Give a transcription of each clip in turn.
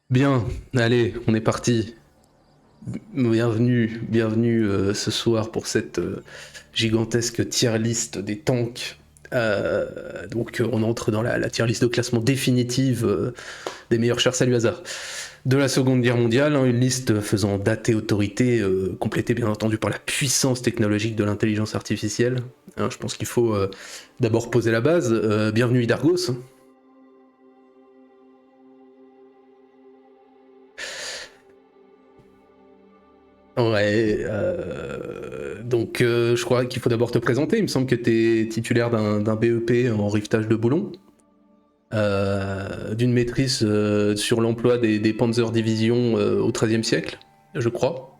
Bien, allez, on est parti. Bienvenue ce soir pour cette gigantesque tier list des tanks. On entre dans la tier list de classement définitive des meilleurs chars. Salut hasard. De la Seconde Guerre mondiale, hein, une liste faisant date et autorité, complétée bien entendu par la puissance technologique de l'intelligence artificielle. Hein, je pense qu'il faut d'abord poser la base. Bienvenue Idargos. Ouais, je crois qu'il faut d'abord te présenter. Il me semble que tu es titulaire d'un BEP en rivetage de boulon, d'une maîtrise sur l'emploi des Panzer Division au XIIIe siècle, je crois.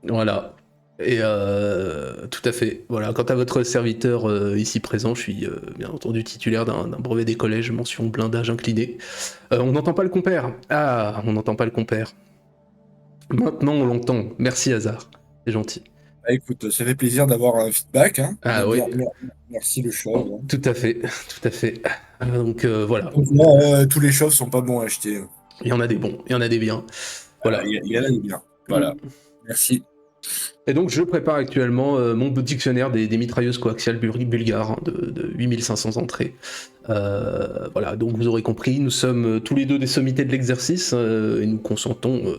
Voilà. Et tout à fait. Voilà. Quant à votre serviteur ici présent, je suis bien entendu titulaire d'un brevet des collèges, mention blindage incliné. On n'entend pas le compère. Ah, on n'entend pas le compère. Maintenant, on l'entend. Merci, hasard. C'est gentil. Bah, écoute, ça fait plaisir d'avoir un feedback, hein. Ah oui, Merci le chauve, hein. tout à fait, tout à fait. Voilà, Donc là, tous les chauves sont pas bons à acheter, hein. il y en a des bons, il y en a des biens. Voilà, Voilà. il y en a des biens. Voilà. Mm. Merci. Et donc je prépare actuellement mon dictionnaire des mitrailleuses coaxiales bulgares hein, de 8500 entrées. Voilà, donc vous aurez compris, nous sommes tous les deux des sommités de l'exercice et nous consentons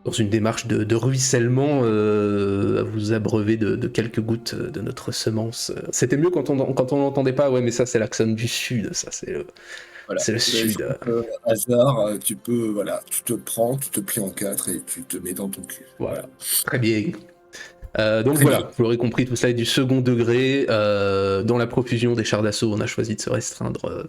dans une démarche de ruissellement à vous abreuver de quelques gouttes de notre semence. C'était mieux quand on n'entendait pas, ouais mais ça c'est l'accent du sud, ça Voilà. c'est le Mais sud. écoute, hasard, tu peux, voilà, tu te prends, tu te plies en quatre et tu te mets dans ton cul. Voilà, Voilà. très bien. Donc Très bien. voilà, vous l'aurez compris, tout cela est du second degré. Dans la profusion des chars d'assaut, on a choisi de se restreindre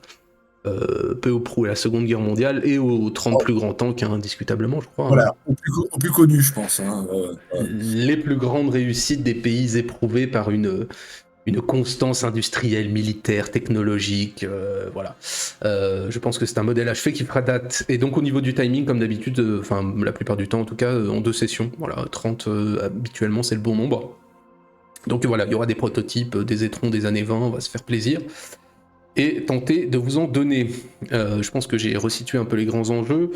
peu ou prou à la Seconde Guerre mondiale et aux 30 Oh, plus grands tanks, hein, indiscutablement, je crois. Hein. voilà, au plus connu, je pense, hein. Les plus grandes réussites des pays éprouvés par une constance industrielle, militaire, technologique, voilà. Je pense que c'est un modèle achevé qui fera date. Et donc au niveau du timing, comme d'habitude, enfin la plupart du temps en tout cas, en 2 sessions, voilà, 30 habituellement c'est le bon nombre. Donc voilà, il y aura des prototypes, des étrons des années 20, on va se faire plaisir. Et tenter de vous en donner. Je pense que j'ai resitué un peu les grands enjeux.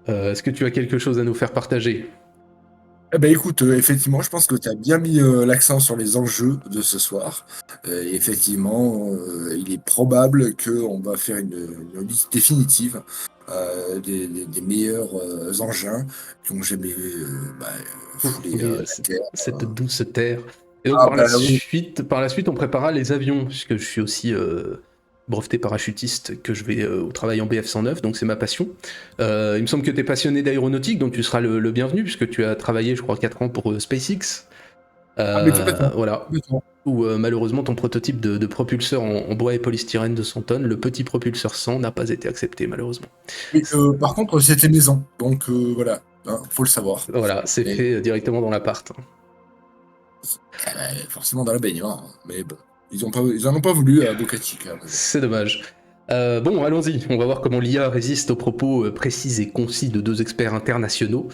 Est-ce que tu as quelque chose à nous faire partager? Eh ben écoute, effectivement, je pense que tu as bien mis l'accent sur les enjeux de ce soir. Et effectivement, il est probable qu'on va faire une liste définitive des meilleurs engins qui ont jamais foulé la Terre. Cette douce terre. Et donc Ah bah oui. par la suite, on préparera les avions, puisque je suis aussi breveté parachutiste, que je vais au travail en BF-109, donc c'est ma passion. Il me semble que tu es passionné d'aéronautique, donc tu seras le bienvenu, puisque tu as travaillé, je crois, 4 ans pour SpaceX. Ah mais complètement. Voilà. Complètement. Où malheureusement ton prototype de propulseur en bois et polystyrène de 100 tonnes, le petit propulseur 100, n'a pas été accepté, malheureusement. Et, par contre, c'était maison, donc voilà, hein, faut le savoir. Voilà, c'est Et, fait directement dans l'appart. forcément dans la baignoire, hein. Mais bon, ils en ont pas voulu à Boca Chica. Mais bon. C'est dommage. Bon, allons-y. On va voir comment l'IA résiste aux propos précis et concis de deux experts internationaux.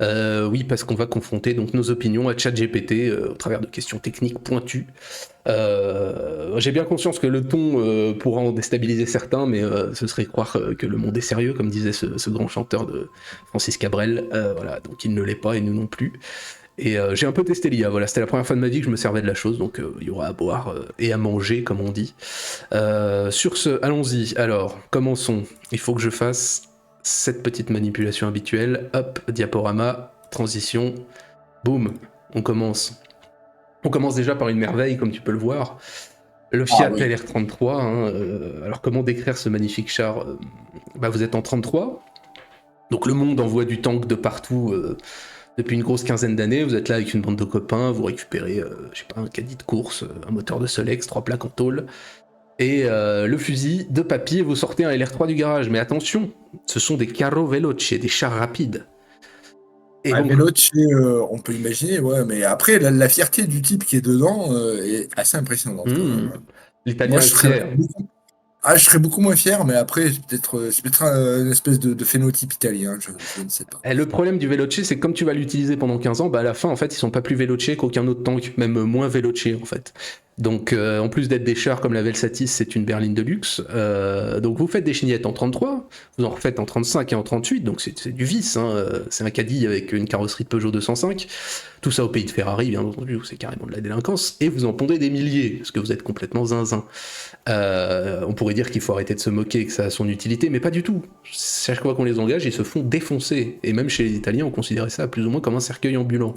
Oui, parce qu'on va confronter donc nos opinions à ChatGPT au travers de questions techniques pointues. J'ai bien conscience que le ton pourra en déstabiliser certains, mais ce serait croire que le monde est sérieux, comme disait ce grand chanteur de Francis Cabrel. Voilà, donc il ne l'est pas et nous non plus. Et j'ai un peu testé l'IA, voilà, c'était la première fois de ma vie que je me servais de la chose, donc il y aura à boire et à manger, comme on dit. Sur ce, allons-y. Alors, commençons. Il faut que je fasse cette petite manipulation habituelle. Hop, diaporama, transition, boum, on commence. On commence déjà par une merveille, comme tu peux le voir. Le Ah Fiat oui. LR33. Hein, alors, comment décrire ce magnifique char vous êtes en 33, donc le monde envoie du tank de partout depuis une grosse quinzaine d'années. Vous êtes là avec une bande de copains, vous récupérez, je sais pas, un caddie de course, un moteur de Solex, 3 plaques en tôle, et le fusil de papier, vous sortez un LR3 du garage. Mais attention, ce sont des carro veloci, des chars rapides. Et Un donc, Veloce, on peut imaginer, ouais, mais après, la fierté du type qui est dedans est assez impressionnante quand même. hmm, Moi, l'italien je est serais fier. beaucoup. Ah, je serais beaucoup moins fier, mais après, c'est peut-être une espèce de phénotype italien, je ne sais pas. Et le problème du Veloce, c'est que comme tu vas l'utiliser pendant 15 ans, bah à la fin, en fait, ils sont pas plus Veloce qu'aucun autre tank, même moins Veloce, en fait. Donc, en plus d'être des chars comme la Velsatis, c'est une berline de luxe. Donc, vous faites des chignettes en 33, vous en refaites en 35 et en 38, donc c'est du vice. Hein. C'est un caddie avec une carrosserie de Peugeot 205. Tout ça au pays de Ferrari, bien entendu, où c'est carrément de la délinquance. Et vous en pondez des milliers, parce que vous êtes complètement zinzin. On pourrait dire qu'il faut arrêter de se moquer et que ça a son utilité, mais pas du tout. Chaque fois qu'on les engage, ils se font défoncer. Et même chez les Italiens, on considérait ça plus ou moins comme un cercueil ambulant.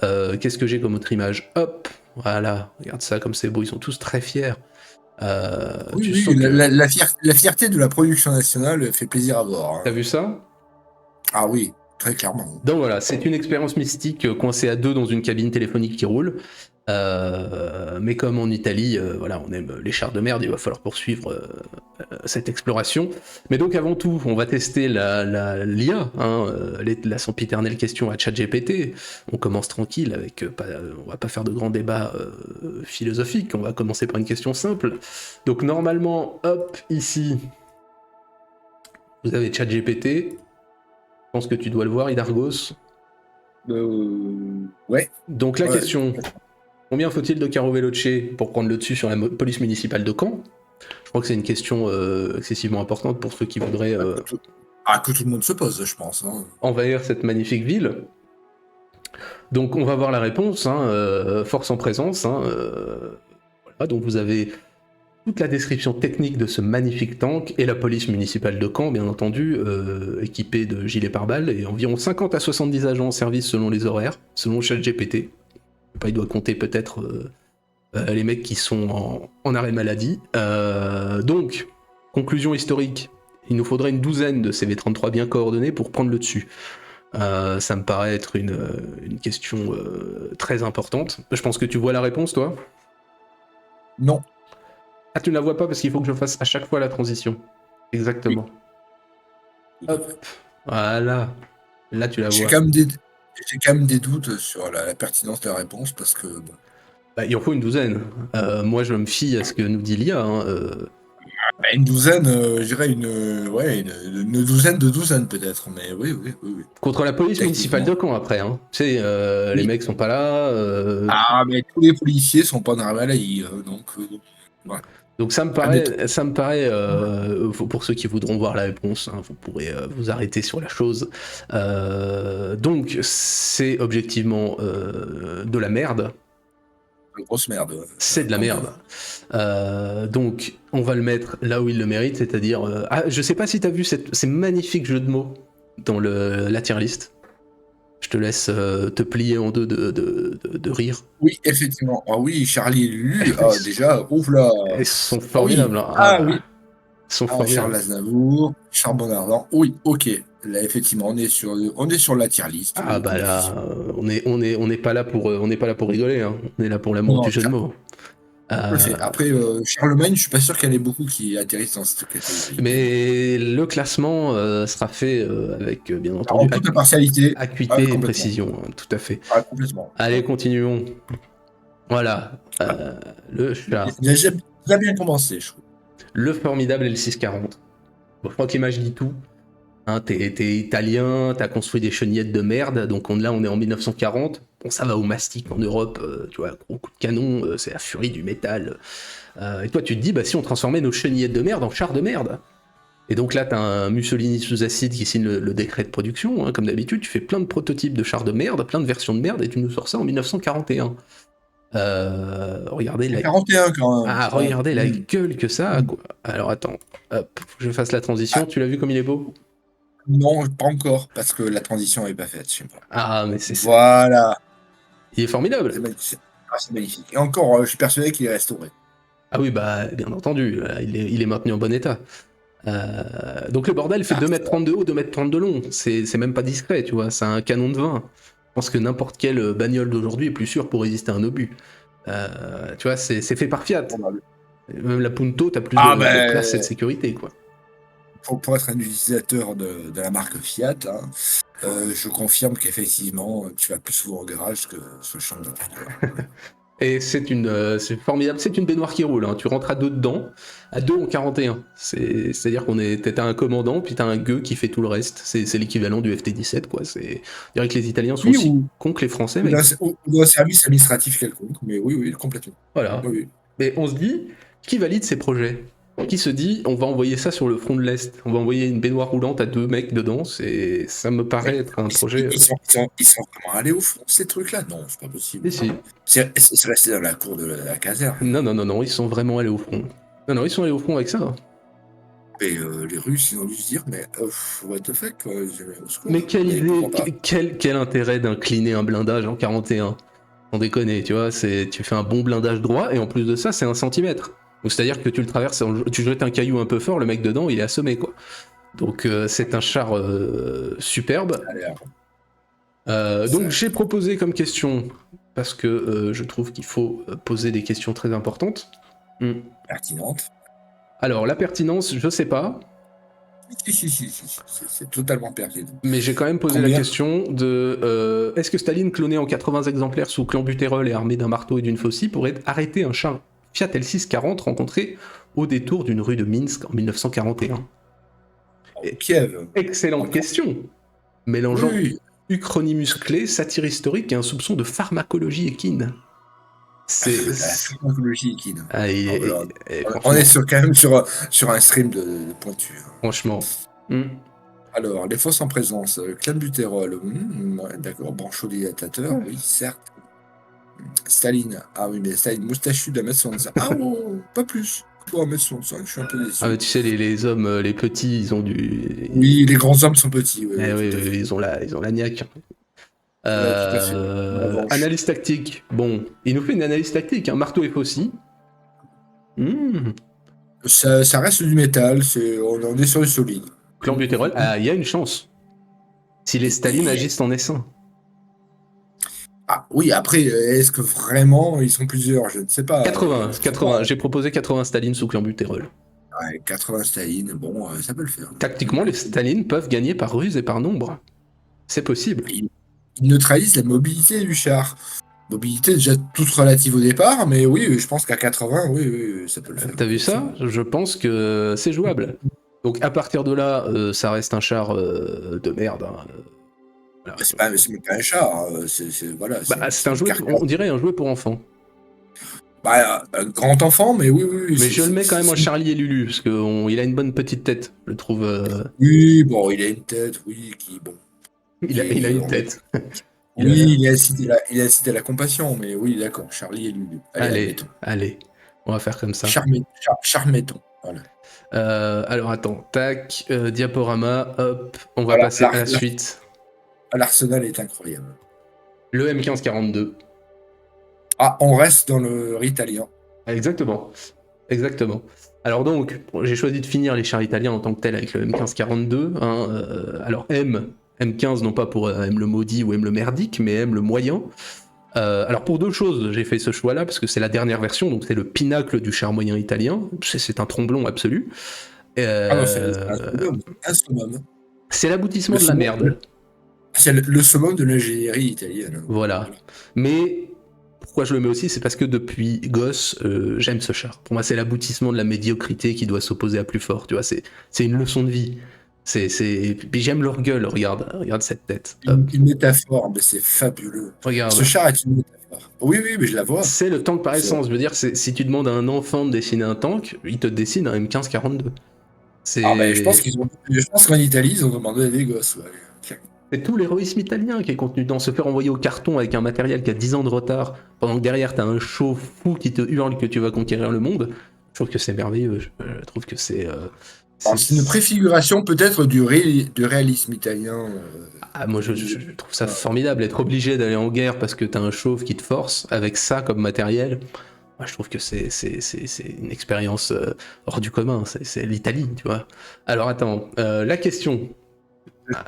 Qu'est-ce que j'ai comme autre image? Hop, voilà, regarde ça comme c'est beau, ils sont tous très fiers. Oui, Tu oui, sens que... la fierté de la production nationale fait plaisir à voir, T'as hein. vu ça? Ah oui, très clairement. Donc voilà, c'est une expérience mystique coincée à deux dans une cabine téléphonique qui roule. Mais comme en Italie, voilà, on aime les chars de merde, il va falloir poursuivre cette exploration. Mais donc avant tout, on va tester l'IA, hein, la sempiternelle question à ChatGPT. On commence tranquille, avec on va pas faire de grands débats philosophiques, on va commencer par une question simple. Donc normalement, hop, ici, vous avez ChatGPT. Je pense que tu dois le voir, Idargos. Ouais, Donc la ouais. question, combien faut-il de carreaux Veloce pour prendre le dessus sur la police municipale de Caen? Je crois que c'est une question excessivement importante pour ceux qui voudraient Que tout le monde se pose, je pense, hein. envahir cette magnifique ville. Donc on va voir la réponse, hein, force en présence. Hein, voilà, donc vous avez toute la description technique de ce magnifique tank et la police municipale de Caen, bien entendu, équipée de gilets pare-balles et environ 50 à 70 agents en service selon les horaires, selon ChatGPT. Il doit compter peut-être les mecs qui sont en arrêt maladie. Donc, conclusion historique, il nous faudrait une douzaine de CV33 bien coordonnés pour prendre le dessus. Ça me paraît être une question très importante. Je pense que tu vois la réponse, toi. Non. Ah, tu ne la vois pas parce qu'il faut que je fasse à chaque fois la transition. Oui. Exactement. Hop, voilà. Là, tu la J'ai vois. quand même des, j'ai quand même des doutes sur la pertinence de la réponse parce que bon, Bah, il en faut une douzaine. Moi, je me fie à ce que nous dit l'IA. Hein. une douzaine, je dirais ouais, une douzaine de douzaines peut-être, mais oui, oui, oui, oui. Contre la police municipale Techniquement. de Caen, après. Hein. Tu sais, les Oui. mecs sont pas là. Ah, mais tous les policiers sont pas dans la maladie, donc voilà. Donc Admettons. ça me paraît pour ceux qui voudront voir la réponse, hein, vous pourrez vous arrêter sur la chose. Donc c'est objectivement de la merde. Une grosse merde, C'est de la quand même. merde. Donc on va le mettre là où il le mérite, c'est-à-dire... je sais pas si t'as vu ces magnifiques jeux de mots dans la tier list. Je te laisse te plier en deux de rire. Oui, effectivement. Ah oui, Charlie et Lulu, ah déjà, ouf là. Ils sont Ah oui, formidables. Hein. ah Ah, oui. ils sont Ah, formidables. Charles Aznavour, Charbon Ardent. Oui, ok. Là, effectivement, on est sur la tier list, Ah bah comme là, d'habitude. on n'est pas là pour rigoler, hein. On est là pour l'amour Non, du jeu de mots. tout à fait. Euh, Après, Charlemagne, je suis pas sûr qu'il y en ait beaucoup qui atterrissent dans cette catégorie, mais bon. mais le classement sera fait avec bien En entendu toute impartialité, acuité et complètement. précision, hein, tout à fait. Complètement. Allez, continuons. Voilà, le chat, Il a bien commencé, je trouve. le formidable et le 640. Bon, je crois que l'image dit tout. Hein, t'es italien, t'as construit des chenillettes de merde, donc là on est en 1940. Bon, ça va au mastic en Europe, tu vois, gros coup de canon, c'est la furie du métal. Et toi tu te dis, bah si on transformait nos chenillettes de merde en chars de merde. Et donc là t'as un Mussolini sous acide qui signe le décret de production, hein, comme d'habitude, tu fais plein de prototypes de chars de merde, plein de versions de merde, et tu nous sors ça en 1941. Regardez Il y a la... 41 quand même. Ah, Ouais. regardez la gueule que ça a, Mm. quoi. Alors attends, hop, faut que je fasse la transition, Ah, tu l'as vu comme il est beau? non, pas encore, parce que la transition n'est pas faite chez moi. Ah, mais Voilà. il est formidable. C'est magnifique. Et encore, je suis persuadé qu'il est restauré. Ah oui, bah, bien entendu, il est maintenu en bon état. Donc le bordel fait Ah, 2,30 m de haut, 2,30 m de long. C'est même pas discret, tu vois. C'est un canon de vin. Je pense que n'importe quelle bagnole d'aujourd'hui est plus sûre pour résister à un obus. Tu vois, c'est fait par Fiat. probable. Même la Punto, t'as plus Ah de classe et de ben, sécurité, quoi. pour être un utilisateur de la marque Fiat, hein, je confirme qu'effectivement, tu vas plus souvent au garage que sur le champ de bataille. Et c'est formidable, c'est une baignoire qui roule, hein. Tu rentres à deux dedans, à deux en 41. C'est-à-dire t'as un commandant, puis t'as un gueux qui fait tout le reste. C'est l'équivalent du FT-17, quoi. Je dirais que les Italiens sont Oui, aussi cons que les Français, ou mec. d'un service administratif quelconque, mais oui, complètement. Voilà. Oui, oui. Mais on se dit, qui valide ces projets? Qui se dit, on va envoyer ça sur le front de l'Est? On va envoyer une baignoire roulante à deux mecs dedans? Ça me paraît être un projet... Ils sont vraiment allés au fond, ces trucs-là? Non, c'est pas possible. Si. C'est resté dans la cour de la caserne. Non, ils sont vraiment allés au front. Non, ils sont allés au front avec ça. Et les Russes, ils ont dû se dire, mais what the fuck, quoi. Mais quelle idée, quel intérêt d'incliner un blindage en 41? Sans déconner, tu vois, tu fais un bon blindage droit, et en plus de ça, c'est 1 centimètre. Donc c'est-à-dire que tu le traverses, tu jettes un caillou un peu fort, le mec dedans, il est assommé, quoi. Donc c'est un char superbe. Donc j'ai proposé comme question, parce que je trouve qu'il faut poser des questions très importantes. Pertinente. Alors la pertinence, je sais pas. Si, c'est totalement pertinent. Mais j'ai quand même posé la question de est-ce que Staline, cloné en 80 exemplaires sous clenbuterol et armé d'un marteau et d'une faucille, pourrait arrêter un char Fiat L640 rencontré au détour d'une rue de Minsk en 1941? Kiev. Excellente question. Mélangeant uchronie musclée, satire historique et un soupçon de pharmacologie équine. La pharmacologie équine. On est quand même sur un stream de pointu. Franchement. Alors, les fausses en présence, clenbuterol, d'accord, bronchodilatateur, oui, certes. Staline, ah oui, mais Staline, moustachu d'1m65. Ah, pas plus. Pour 1m65, je suis un peu déçu. Ah, mais tu sais, les hommes, les petits, ils ont du... Oui, les grands hommes sont petits. Oui, ils ont la niaque. Analyse tactique. Bon, il nous fait une analyse tactique, hein. Marteau et faucille. Ça reste du métal, on est sur du solide. Clenbuterol, il y a une chance. Si les Staline agissent en essaim. Ah oui, après, est-ce que vraiment ils sont plusieurs? Je ne sais pas. 80. J'ai proposé 80 Staline sous clenbuterol. Ouais, 80 Staline, bon, ça peut le faire. Tactiquement, les Staline peuvent gagner par ruse et par nombre. C'est possible. Ils neutralisent la mobilité du char. Mobilité déjà toute relative au départ, mais oui, je pense qu'à 80, oui, ça peut le faire. T'as vu ça? Je pense que c'est jouable. Donc à partir de là, ça reste un char de merde. Hein. Voilà. C'est même pas un char. C'est un jouet, on dirait un jouet pour enfants. Un grand enfant, mais oui. Mais je le mets quand même en Charlie et Lulu, parce qu'il a une bonne petite tête, je trouve. Oui, bon, il a une tête, oui, qui, bon. Il a une tête. Il a incité la compassion, mais oui, d'accord, Charlie et Lulu. Allez, on va faire comme ça. Charmettons, voilà. Alors attends, tac, diaporama, hop, on va passer à la suite. L'arsenal est incroyable. Le M1542. Ah, on reste dans le italien. Exactement. Alors donc, j'ai choisi de finir les chars italiens en tant que tel avec le M1542. Alors M15 non pas pour M le maudit ou M le merdique, mais M le moyen. Alors pour deux choses, j'ai fait ce choix-là, parce que c'est la dernière version, donc c'est le pinacle du char moyen italien. C'est un tromblon absolu. C'est un summum. C'est l'aboutissement de la merde. C'est le summum de l'ingénierie italienne. Voilà. Mais pourquoi je le mets aussi, c'est parce que depuis gosse, j'aime ce char. Pour moi, c'est l'aboutissement de la médiocrité qui doit s'opposer à plus fort. Tu vois, c'est une leçon de vie. Puis j'aime leur gueule, regarde cette tête. Une métaphore, mais c'est fabuleux. Regarde. Ce char est une métaphore. Oui, mais je la vois. C'est le tank par essence. Je veux dire, si tu demandes à un enfant de dessiner un tank, il te dessine un M1542. Je pense qu'en Italie, ils ont demandé à des gosses. Ouais. C'est tout l'héroïsme italien qui est contenu dans se faire envoyer au carton avec un matériel qui a 10 ans de retard, pendant que derrière t'as un show fou qui te hurle que tu vas conquérir le monde. Je trouve que c'est merveilleux. Je trouve que c'est une préfiguration peut-être du réalisme italien. Moi je trouve ça formidable, être obligé d'aller en guerre parce que t'as un chauve qui te force avec ça comme matériel. Moi, je trouve que c'est une expérience hors du commun. C'est l'Italie, tu vois. Alors attends, la question.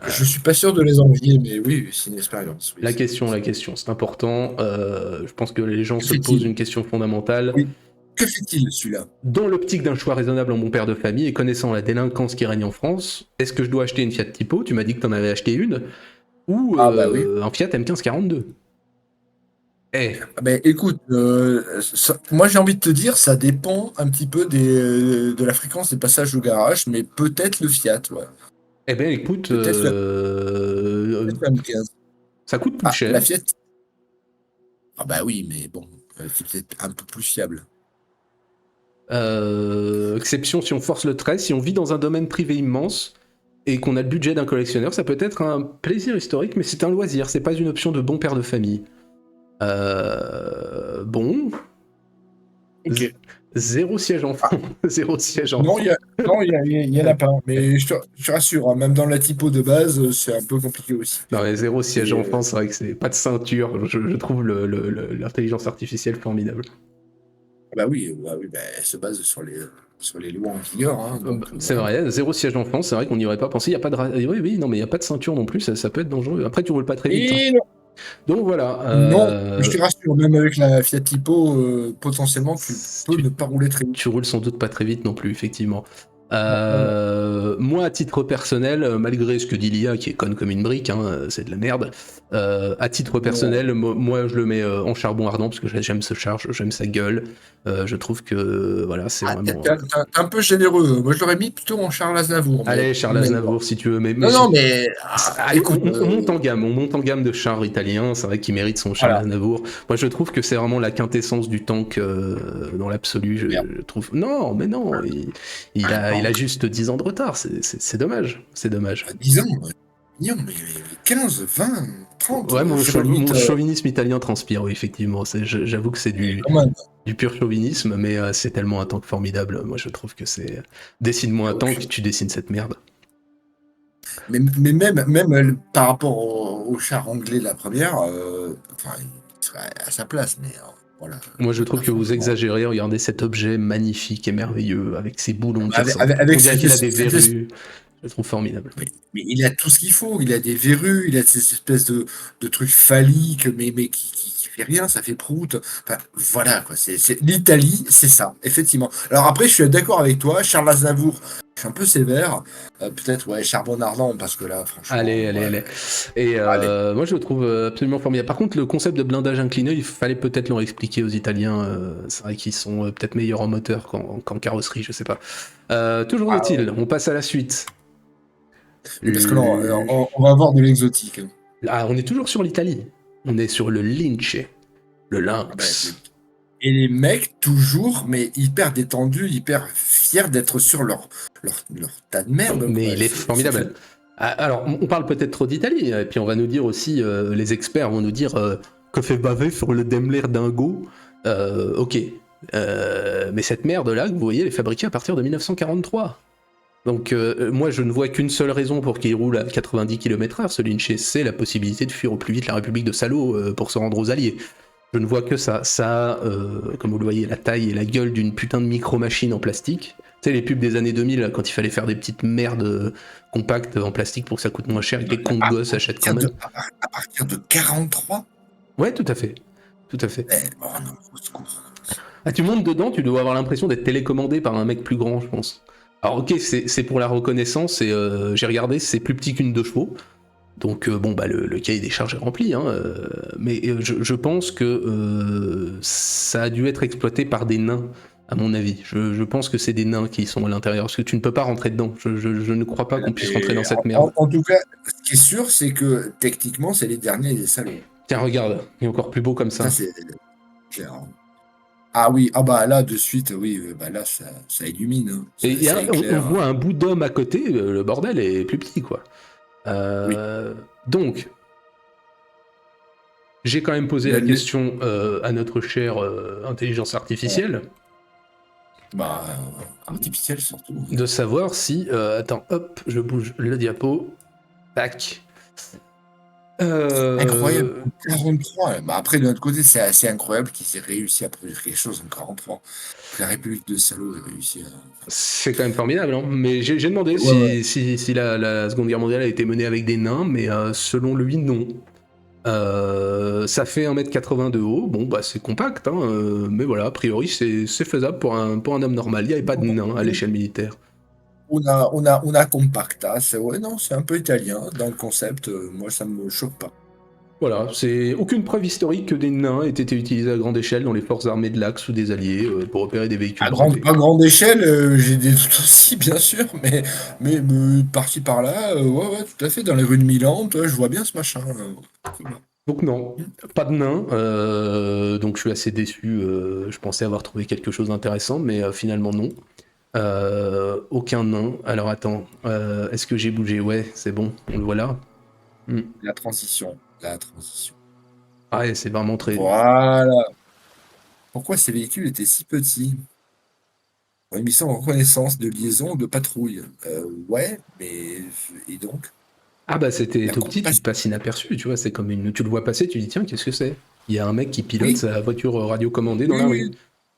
Je suis pas sûr de les envier, mais oui, c'est une expérience. Oui, la question, c'est important. Je pense que les gens se posent une question fondamentale. Oui. Que fait-il, celui-là? Dans l'optique d'un choix raisonnable en bon père de famille et connaissant la délinquance qui règne en France, est-ce que je dois acheter une Fiat Tipo? Tu m'as dit que tu en avais acheté une. Ou un Fiat M1542? Eh, Ben, écoute, moi j'ai envie de te dire, ça dépend un petit peu de la fréquence des passages au garage, mais peut-être le Fiat, ouais. eh ben écoute, Peut-être peut-être le M15. ça coûte plus Ah, la cher. Fiat. Ah bah oui, mais bon, c'est peut-être un peu plus fiable. Exception si on force le trait, si on vit dans un domaine privé immense et qu'on a le budget d'un collectionneur, ça peut être un plaisir historique, mais c'est un loisir, c'est pas une option de bon père de famille. Bon, Ok. zéro siège enfant, Ah, zéro siège non, enfant. non, il y en a pas. Mais je te rassure, hein, même dans la typo de base, c'est un peu compliqué aussi. Non, mais zéro siège Et, enfant, c'est vrai que c'est pas de ceinture. Je trouve l'intelligence artificielle formidable. bah oui, bah, elle se base sur les lois en vigueur, hein, donc C'est voilà. vrai, zéro siège enfant, c'est vrai qu'on n'y aurait pas pensé. Il y a pas de, oui, oui, non, mais il y a pas de ceinture non plus. Ça peut être dangereux. Après, tu roules pas très vite, hein. Et non, Donc voilà. non, je te rassure, même avec la Fiat Tipo, potentiellement, tu peux Tu, ne pas rouler très vite. tu roules sans doute pas très vite non plus, effectivement. Non, non, non. Moi, à titre personnel, malgré ce que dit l'IA, qui est conne comme une brique, hein, c'est de la merde, à titre Non. personnel, moi, je le mets en charbon ardent parce que j'aime ce charge, j'aime sa gueule. Je trouve que voilà, c'est Ah, vraiment. t'es un peu généreux. Moi, je l'aurais mis plutôt en Charles Aznavour, Allez, Charles mais bon. Aznavour, si tu veux, mais Non, non, mais allez, écoute, on monte en gamme, on monte en gamme de chars italiens. C'est vrai qu'il mérite son Charles voilà. Aznavour. Moi, je trouve que c'est vraiment la quintessence du tank dans l'absolu. Merde. Je trouve. Non, mais non, il a juste 10 ans de retard. C'est dommage, c'est dommage. 10 ans, mignon, mais 15, 20, 30, Ouais, je sais pas, mon limite, chauvinisme italien transpire, oui, effectivement. J'avoue que c'est quand même. du pur chauvinisme, mais c'est tellement un tank formidable. Moi, je trouve que c'est. Dessine-moi un Donc, tank, tu dessines cette merde. mais même par rapport au char anglais de la première, enfin, il serait à sa place, mais voilà. Moi, je trouve Là, que vous franchement. exagérez. Regardez cet objet magnifique et merveilleux, avec ses boulons qui ressemblent. Avec On dirait qu'il a des cette verrues. Je le trouve formidable. mais il a tout ce qu'il faut. Il a des verrues, il a ces espèces de trucs phalliques, mais qui fait rien, ça fait prout. Enfin, voilà, quoi. L'Italie, c'est ça, effectivement. Alors après, je suis d'accord avec toi. Charles Aznavour, je suis un peu sévère. Peut-être, ouais, Charbon Ardent, parce que là, Allez, franchement, allez, ouais. allez. Et Allez. moi, je le trouve absolument formidable. Par contre, le concept de blindage incliné, il fallait peut-être leur expliquer aux Italiens. C'est vrai qu'ils sont peut-être meilleurs en moteur qu'en carrosserie, je sais pas. Toujours Ah, est-il, on passe à la suite. oui, parce que non, Le- on va avoir de l'exotique. Ah, on est toujours sur l'Italie. On est sur le Lince, le Ah ben, lynx. et les mecs, toujours, mais hyper détendus, hyper fiers d'être sur leur tas de merde, Mais quoi. il est C'est fait. formidable. Ah, alors, on parle peut-être trop d'Italie, et puis on va nous dire aussi, les experts vont nous dire que fait baver sur le Daimler Dingo. Ok. Mais cette merde-là, que vous voyez, elle est fabriquée à partir de 1943. Donc, moi, je ne vois qu'une seule raison pour qu'il roule à 90 km/h, ce Lince, c'est la possibilité de fuir au plus vite la République de Salo pour se rendre aux Alliés. Je ne vois que ça. Ça a, comme vous le voyez, la taille et la gueule d'une putain de micro-machine en plastique. Tu sais, les pubs des années 2000, là, quand il fallait faire des petites merdes compactes en plastique pour que ça coûte moins cher et que les cons de gosses achètent quand même. À partir de 43. Ouais, tout à fait. Tout à fait. Oh non, au secours. Ah, tu montes dedans, tu dois avoir l'impression d'être télécommandé par un mec plus grand, je pense. Alors, ok, c'est pour la reconnaissance, et j'ai regardé, c'est plus petit qu'une 2 chevaux. Donc bon bah le cahier des charges est rempli, hein, mais je pense que ça a dû être exploité par des nains, à mon avis. Je pense que c'est des nains qui sont à l'intérieur, parce que tu ne peux pas rentrer dedans. Je ne crois pas qu'on puisse rentrer Mais dans cette merde. en tout cas, ce qui est sûr, c'est que techniquement, c'est les derniers des salauds. Tiens, regarde, il est encore plus beau comme Ça, ça. c'est clair. Ah oui, ah bah là, de suite, oui, bah là, ça illumine, hein. Et Ça on éclaire. voit un bout d'homme à côté, le bordel est plus petit, quoi. Oui. Donc, j'ai quand même posé Le- la le- question à notre chère intelligence artificielle. Bah, artificiel surtout. De savoir si... attends, hop, je bouge le diapo. Tac. Incroyable. 43. Bah après, de notre côté, c'est assez incroyable qu'ils aient réussi à produire quelque chose en 43. La République de Salo a réussi à. C'est quand même formidable, hein. Mais j'ai demandé Ouais, ouais. si la Seconde Guerre mondiale a été menée avec des nains, mais selon lui, non. Ça fait 1,80 m de haut, bon bah c'est compact, hein, mais voilà, a priori c'est faisable pour un homme normal, il n'y avait pas de nains à l'échelle militaire. On a Compacta. Ouais, non, c'est un peu italien dans le concept. Moi, ça me choque pas. Voilà, c'est aucune preuve historique que des nains aient été utilisés à grande échelle dans les forces armées de l'Axe ou des Alliés pour opérer des véhicules blindés. À grande échelle, j'ai des doutes aussi, bien sûr, mais par-ci par-là, ouais, ouais, tout à fait. Dans les rues de Milan, toi, je vois bien ce machin. Voilà. Donc non, pas de nains, donc je suis assez déçu, je pensais avoir trouvé quelque chose d'intéressant, mais finalement non. Aucun nain. Alors attends, est-ce que j'ai bougé? Ouais, c'est bon, on le voit là. Hmm. La transition. La transition. Ah ouais, c'est vraiment très... Voilà. Pourquoi ces véhicules étaient si petits? Une mission de reconnaissance, de liaison, de patrouille. Ouais, mais et donc? Ah bah c'était La tout petit, tu te compassion. passes inaperçu, tu vois, c'est comme une... Tu le vois passer, tu dis tiens, qu'est-ce que c'est? Il y a un mec qui pilote Oui, sa voiture radiocommandée dans oui, la rue. oui.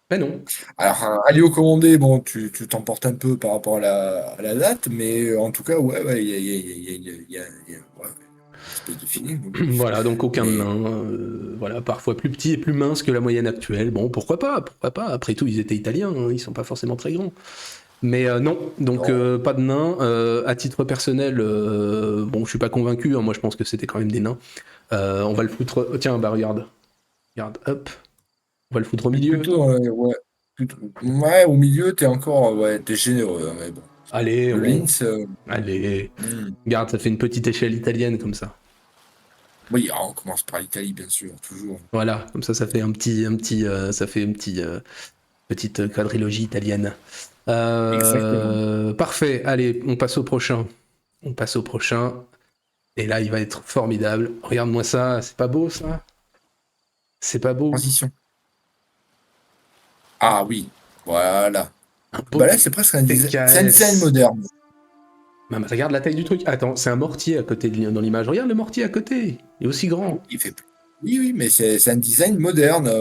Ben non. Alors, un radio commandé, bon, tu t'emportes un peu par rapport à la date, mais en tout cas, ouais, ouais, ouais, une espèce de feeling. Oui. Voilà, donc aucun Mais nain, voilà, parfois plus petit et plus mince que la moyenne actuelle. Bon, pourquoi pas, pourquoi pas. Après tout, ils étaient italiens, hein, ils sont pas forcément très grands. Mais non, donc non, pas de nains. À titre personnel, bon, je suis pas convaincu. Hein, moi, je pense que c'était quand même des nains. On va le foutre. Tiens, bah regarde, regarde, hop, on va le foutre au milieu. plutôt, ouais, ouais, au milieu, t'es encore, ouais, t'es généreux, hein, mais bon. Allez, Le Lynx, allez, hmm. regarde, ça fait une petite échelle italienne comme ça. Oui, on commence par l'Italie, bien sûr, toujours. Voilà, comme ça fait ça fait une petite quadrilogie italienne. Exactement. Parfait, allez, on passe au prochain. On passe au prochain. Et là, il va être formidable. Regarde-moi ça, c'est pas beau ça? C'est pas beau? Transition. Ah oui, voilà. Un beau Bah là, c'est un design TKS. moderne. Mais regarde la taille du truc. Attends, c'est un mortier à côté dans l'image. Regarde le mortier à côté. Il est aussi grand. Il fait... Oui, oui, mais c'est un design moderne.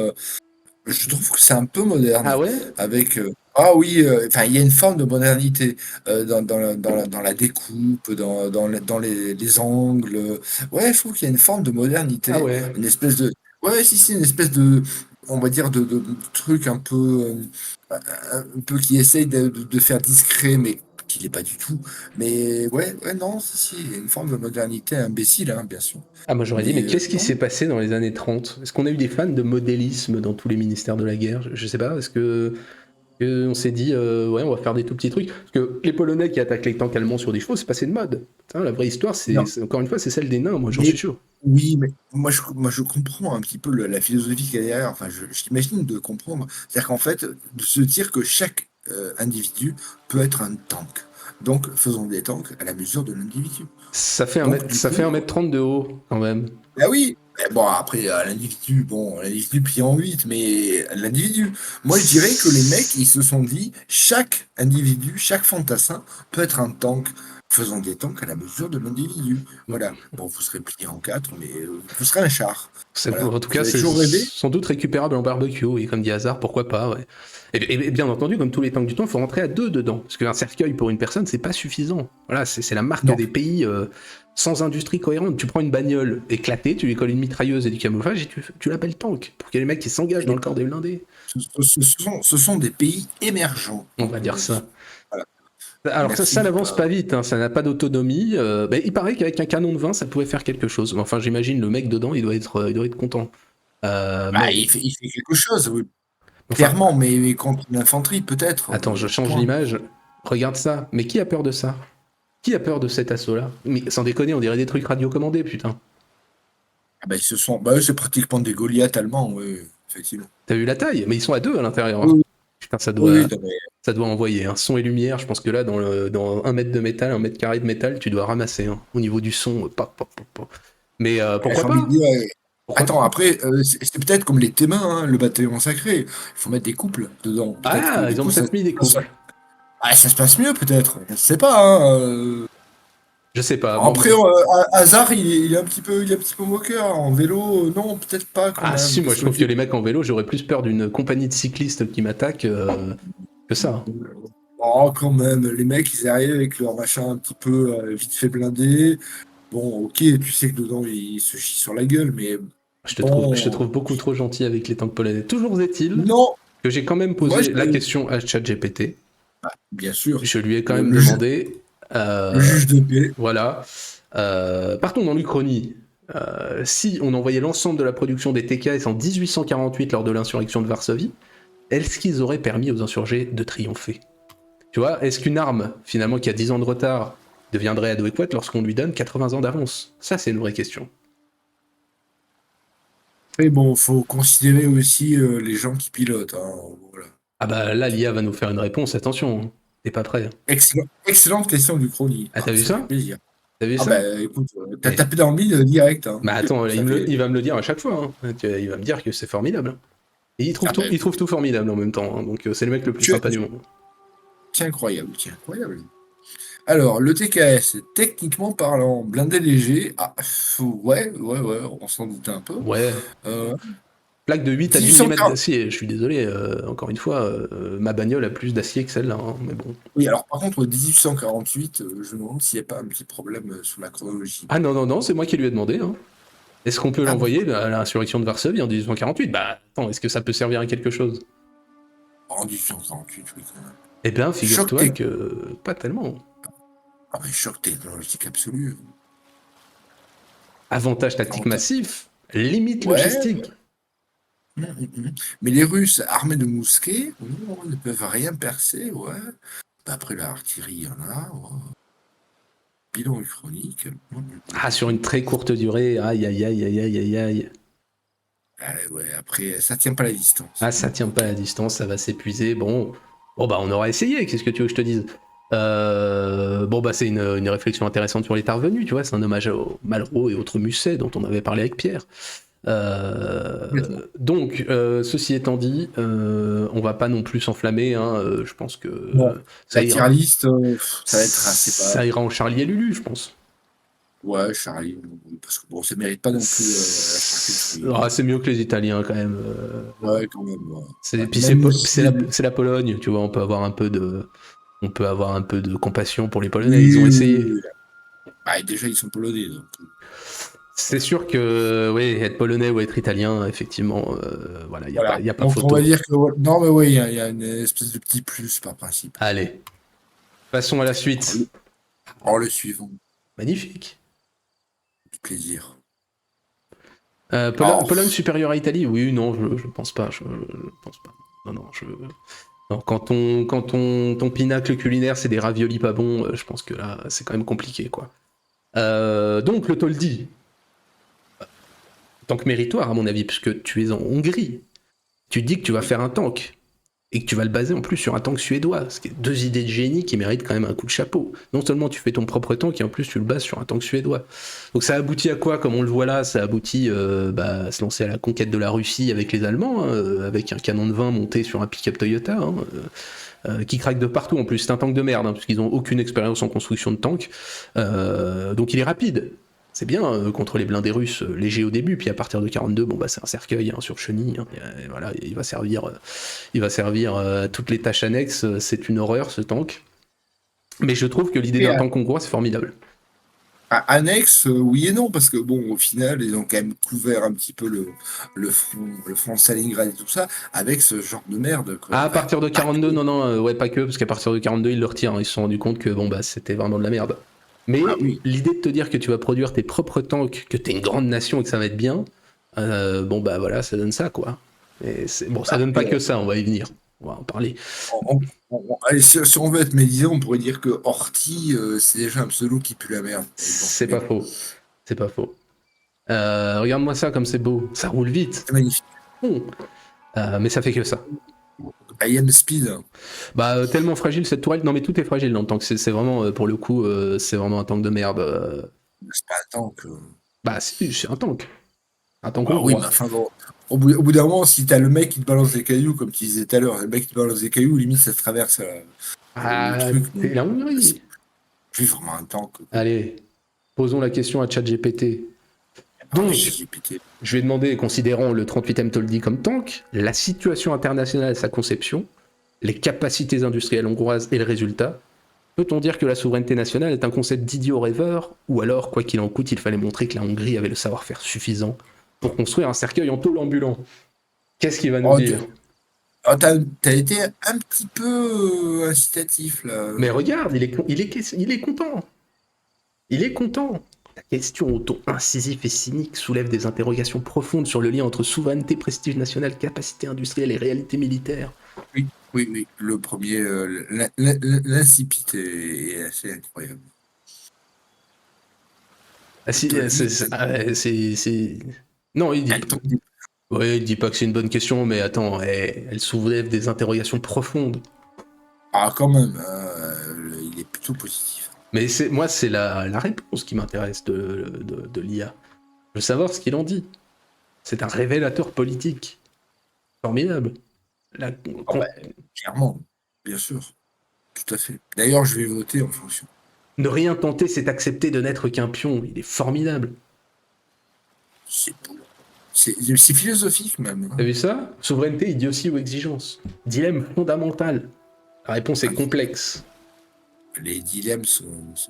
Je trouve que c'est un peu Ah moderne. ouais? Avec. Ah oui, enfin, il y a une forme de modernité dans la découpe, dans les angles. Ouais, je trouve qu'il y a une forme de Ah modernité. ouais. Une espèce de. Ouais, si, si, une espèce de. On va dire de truc un peu qui essaye de faire discret, mais qui l'est pas du tout. Mais ouais, ouais, non, si, si, il y a une forme de modernité imbécile, hein, bien sûr. Ah, moi j'aurais dit, Mais mais qu'est-ce qui non. s'est passé dans les années 30? Est-ce qu'on a eu des fans de modélisme dans tous les ministères de la guerre? Je sais pas, est-ce que on s'est dit, ouais, on va faire des tout petits trucs? Parce que les Polonais qui attaquent les tanks allemands sur des chevaux, c'est passé de mode. Hein, la vraie histoire, Non. encore une fois, c'est celle des nains, moi j'en suis Mais sûr. oui, mais moi je comprends un petit peu la philosophie qu'il y a derrière. Enfin, j'imagine de comprendre. C'est-à-dire qu'en fait, de se dire que chaque individu peut être un tank. Donc, faisons des tanks à la mesure de l'individu. Donc, du Ça fait coup, 1m30 de haut, quand même. bah oui. Mais bon, après, l'individu plié en 8, mais l'individu. Moi, je dirais que les mecs, ils se sont dit, chaque individu, chaque fantassin peut être un tank. Faisons des tanks à la mesure de l'individu. Voilà. Bon, vous serez plié en 4, mais vous serez un char. Voilà. En tout cas, Vous avez c'est toujours rêvé? sans doute récupérable en barbecue, et comme dit Hazard, pourquoi pas, ouais. Et bien entendu, comme tous les tanks du temps, il faut rentrer à deux dedans. Parce qu'un cercueil pour une personne, c'est pas suffisant. Voilà, c'est la marque Non. des pays sans industrie cohérente. Tu prends une bagnole éclatée, tu lui colles une mitrailleuse et du camouflage et tu l'appelles tank. Pour qu'il y ait les mecs qui s'engagent dans le corps des blindés. Ce sont des pays émergents, On va comme on dire a dit. ça. Voilà. Alors ça Merci. n'avance pas vite, hein, ça n'a pas d'autonomie. Il paraît qu'avec un canon de vin, ça pouvait faire quelque chose. Enfin, j'imagine le mec dedans, il doit être content. Bah, Mais il fait quelque chose, oui. enfin, Clairement, mais contre l'infanterie, peut-être. attends, je change Point. l'image. Regarde ça. Mais qui a peur de ça? Qui a peur de cet assaut-là? Mais sans déconner, on dirait des trucs radiocommandés, putain. Ah bah, bah, eux, c'est pratiquement des Goliaths allemands, oui, effectivement. T'as vu la taille? Mais ils sont à deux à l'intérieur. Hein. Oui, Putain, oui, oui, non, mais ça doit envoyer. Hein. Son et lumière, je pense que là, dans 1 mètre de métal, 1 mètre carré de métal, tu dois ramasser. Hein. Au niveau du son, Mais j'ai pourquoi envie de pas? dire, Pourquoi attends, pas? après, c'est peut-être comme les Témins, hein, le bataillon sacré. Il faut mettre des couples dedans. Peut-être que Ah, du ils ont coup, peut-être mis des couples. ça se passe mieux, peut-être. Je sais pas, hein. Je sais pas. Bon, Après, Hazard, il est il est un petit peu moqueur. En vélo, non, peut-être pas quand ah même. si, moi Parce je que trouve que les mecs en vélo, j'aurais plus peur d'une compagnie de cyclistes qui m'attaquent que ça. Hein. oh, quand même, les mecs, ils arrivent avec leur machin un petit peu vite fait blindé. Bon, ok, tu sais que dedans, ils se chient sur la gueule, mais Je te bon, trouve beaucoup trop gentil avec les tanks polonais. Toujours est-il non, que j'ai quand même moi, posé la question à ChatGPT. bien sûr, Je lui ai quand même le demandé, le juge de paix. voilà, partons dans l'Uchronie. Si on envoyait l'ensemble de la production des TKS en 1848 lors de l'insurrection de Varsovie, est-ce qu'ils auraient permis aux insurgés de triompher? Tu vois, est-ce qu'une arme, finalement, qui a 10 ans de retard, deviendrait adéquate lorsqu'on lui donne 80 ans d'avance? Ça, c'est une vraie question. Mais bon, faut considérer aussi les gens qui pilotent. Hein, voilà. Ah bah là, l'IA va nous faire une réponse, attention, hein. T'es pas prêt. Excellente question du chrony. Ah, Ah, t'as vu ça fait ça? plaisir. T'as vu Ah ça? bah écoute, t'as Mais, tapé dans le mille direct. Hein. bah attends, Ça fait... il va me le dire à chaque fois, hein. Il va me dire que c'est formidable, hein. Et Ah bah il écoute, trouve tout formidable en même temps, hein. Donc c'est le mec le plus sympa du monde. c'est incroyable, c'est incroyable. Alors, le TKS, techniquement parlant, blindé léger, ouais, on s'en doutait un peu. Ouais, Euh, plaque de 8 à 10 mm 1840. d'acier, je suis désolé, encore une fois, ma bagnole a plus d'acier que celle-là, hein, mais bon. Oui, alors par contre, 1848, je me demande s'il n'y a pas un petit problème sur la chronologie. Ah non, non, non, c'est moi qui lui ai demandé, hein. Est-ce qu'on peut Ah bon? l'envoyer à l'insurrection de Varsovie en 1848? Bah attends, est-ce que ça peut servir à quelque chose? En 1848, oui, quand même. Eh bien, Choc, figure-toi que pas tellement. ah, mais choc technologique absolu. Avantage tactique Avantage- massif, limite Ouais. logistique. Mais les Russes, armés de mousquets, ne peuvent rien percer, ouais. Bah, après, l'artillerie, il y en a. Ouais. Bilan chronique. Ah, sur une très courte durée, aïe, aïe, aïe, aïe, aïe, aïe, aïe. Ah, ouais, après, ça tient pas la distance. Ah, ça tient pas Ok. à la distance, ça va s'épuiser. Bon, bah on aura essayé, qu'est-ce que tu veux que je te dise? Bon, bah c'est une réflexion intéressante sur l'état revenu, tu vois, c'est un hommage aux Malraux et autres Musset dont on avait parlé avec Pierre. Complètement. Donc, ceci étant dit, on va pas non plus s'enflammer, hein, je pense que Bon, ça la tier ira. list, ça va être assez bas. Ça ira en Charlie et Lulu, je pense. Ouais, Charlie, parce que bon, ça mérite pas non plus la charcuterie. C'est mieux que les Italiens quand même. Ouais, quand même. Ouais. Ouais, Puis même si. c'est la Pologne, tu vois, on peut avoir un peu de compassion pour les Polonais, ils ont Oui, oui, essayé. oui. Bah, déjà, ils sont polonais. Donc. C'est sûr que, oui, être polonais ou être italien, effectivement, voilà, Voilà. y a pas Donc, on va photo. dire que. Non, mais oui, il y a une espèce de petit plus par principe. Allez, passons à la Alors, suite. le suivant, Magnifique. du plaisir. Oh, Pologne supérieure à Italie? Oui, non, je pense pas. Je pense pas. Non, non, non, ton pinacle culinaire, c'est des raviolis pas bons, je pense que là, c'est quand même compliqué, quoi. Donc, le Toldi, tant que méritoire, à mon avis, puisque tu es en Hongrie, tu dis que tu vas oui. faire un tank. Et que tu vas le baser en plus sur un tank suédois. Ce qui est deux idées de génie qui méritent quand même un coup de chapeau. Non seulement tu fais ton propre tank, et en plus tu le bases sur un tank suédois. Donc ça aboutit à quoi? Comme on le voit là, ça aboutit à se lancer à la conquête de la Russie avec les Allemands, hein, avec un canon de vin monté sur un pick-up Toyota, hein, qui craque de partout en plus. C'est un tank de merde, hein, parce qu'ils n'ont aucune expérience en construction de tank. Donc il est rapide. C'est bien contre les blindés russes légers au début, puis à partir de 42, bon bah c'est un cercueil hein, sur chenille, hein, et voilà, il va servir à toutes les tâches annexes. C'est une horreur ce tank. Mais je trouve que l'idée Et, d'un tank hongrois c'est formidable. annexe, oui et non, parce que bon, au final, ils ont quand même couvert un petit peu le front de Stalingrad et tout ça, avec ce genre de merde, quoi. Ah, à Enfin, partir de pas 42, que. non, non, ouais, pas que, parce qu'à partir de 42, ils le retirent. Hein, ils se sont rendus compte que bon, bah, c'était vraiment de la merde. Ah Mais oui. l'idée de te dire que tu vas produire tes propres tanks, que t'es une grande nation et que ça va être bien, bon, bah voilà, ça donne ça, quoi. Bon, ça Bah, donne pas que ça, on va y venir. On va en parler. allez, si on veut être médisant, on pourrait dire que Horthy, c'est déjà un pseudo qui pue la merde. C'est Mais pas bon, faux. C'est pas faux. Regarde-moi ça comme c'est beau. Ça roule vite. c'est magnifique. Bon. Mais ça fait que ça. I am speed. Bah tellement fragile cette tourelle. Non mais tout est fragile dans le tank. C'est vraiment pour le coup c'est vraiment un tank de merde. C'est pas un tank. Bah si, c'est un tank. Un tank Bah oui, mais hongrois. enfin bon, au bout d'un moment, si t'as le mec qui te balance des cailloux, comme tu disais tout à l'heure, le mec qui te balance des cailloux, limite ça te traverse le Ah truc. t'es Donc, la c'est Hongrie. plus vraiment un tank. Quoi. Allez, posons la question à ChatGPT. Ah oui, Donc, j'ai pété. je lui ai demandé, considérant le 38e Toldi comme tank, la situation internationale et sa conception, les capacités industrielles hongroises et le résultat, peut-on dire que la souveraineté nationale est un concept d'idiot rêveur, ou alors, quoi qu'il en coûte, il fallait montrer que la Hongrie avait le savoir-faire suffisant pour construire un cercueil en tôle ambulant? Qu'est-ce qu'il va nous Oh, dire? t'as été un petit peu incitatif là. Mais regarde, il est content. Il est content. La question au ton incisif et cynique soulève des interrogations profondes sur le lien entre souveraineté, prestige national, capacité industrielle et réalité militaire. Oui, oui, oui. Le premier, l'incipit est assez incroyable. Ah si, Te dit, Non, il dit elle pas. tombe des- Ouais, il dit pas que c'est une bonne question, mais attends, elle soulève des interrogations profondes. Ah, quand même, il est plutôt positif. Mais moi, c'est la réponse qui m'intéresse de l'IA. Je veux savoir ce qu'il en dit. C'est un révélateur politique. Formidable. La- Ah bah, clairement, bien sûr, tout à fait. D'ailleurs, je vais voter en fonction. Ne rien tenter, c'est accepter de n'être qu'un pion. Il est formidable. C'est beau. C'est philosophique même, T'as hein. vu ça? Souveraineté, idiotie ou exigence? Dilemme fondamental. La réponse est complexe. Les dilemmes sont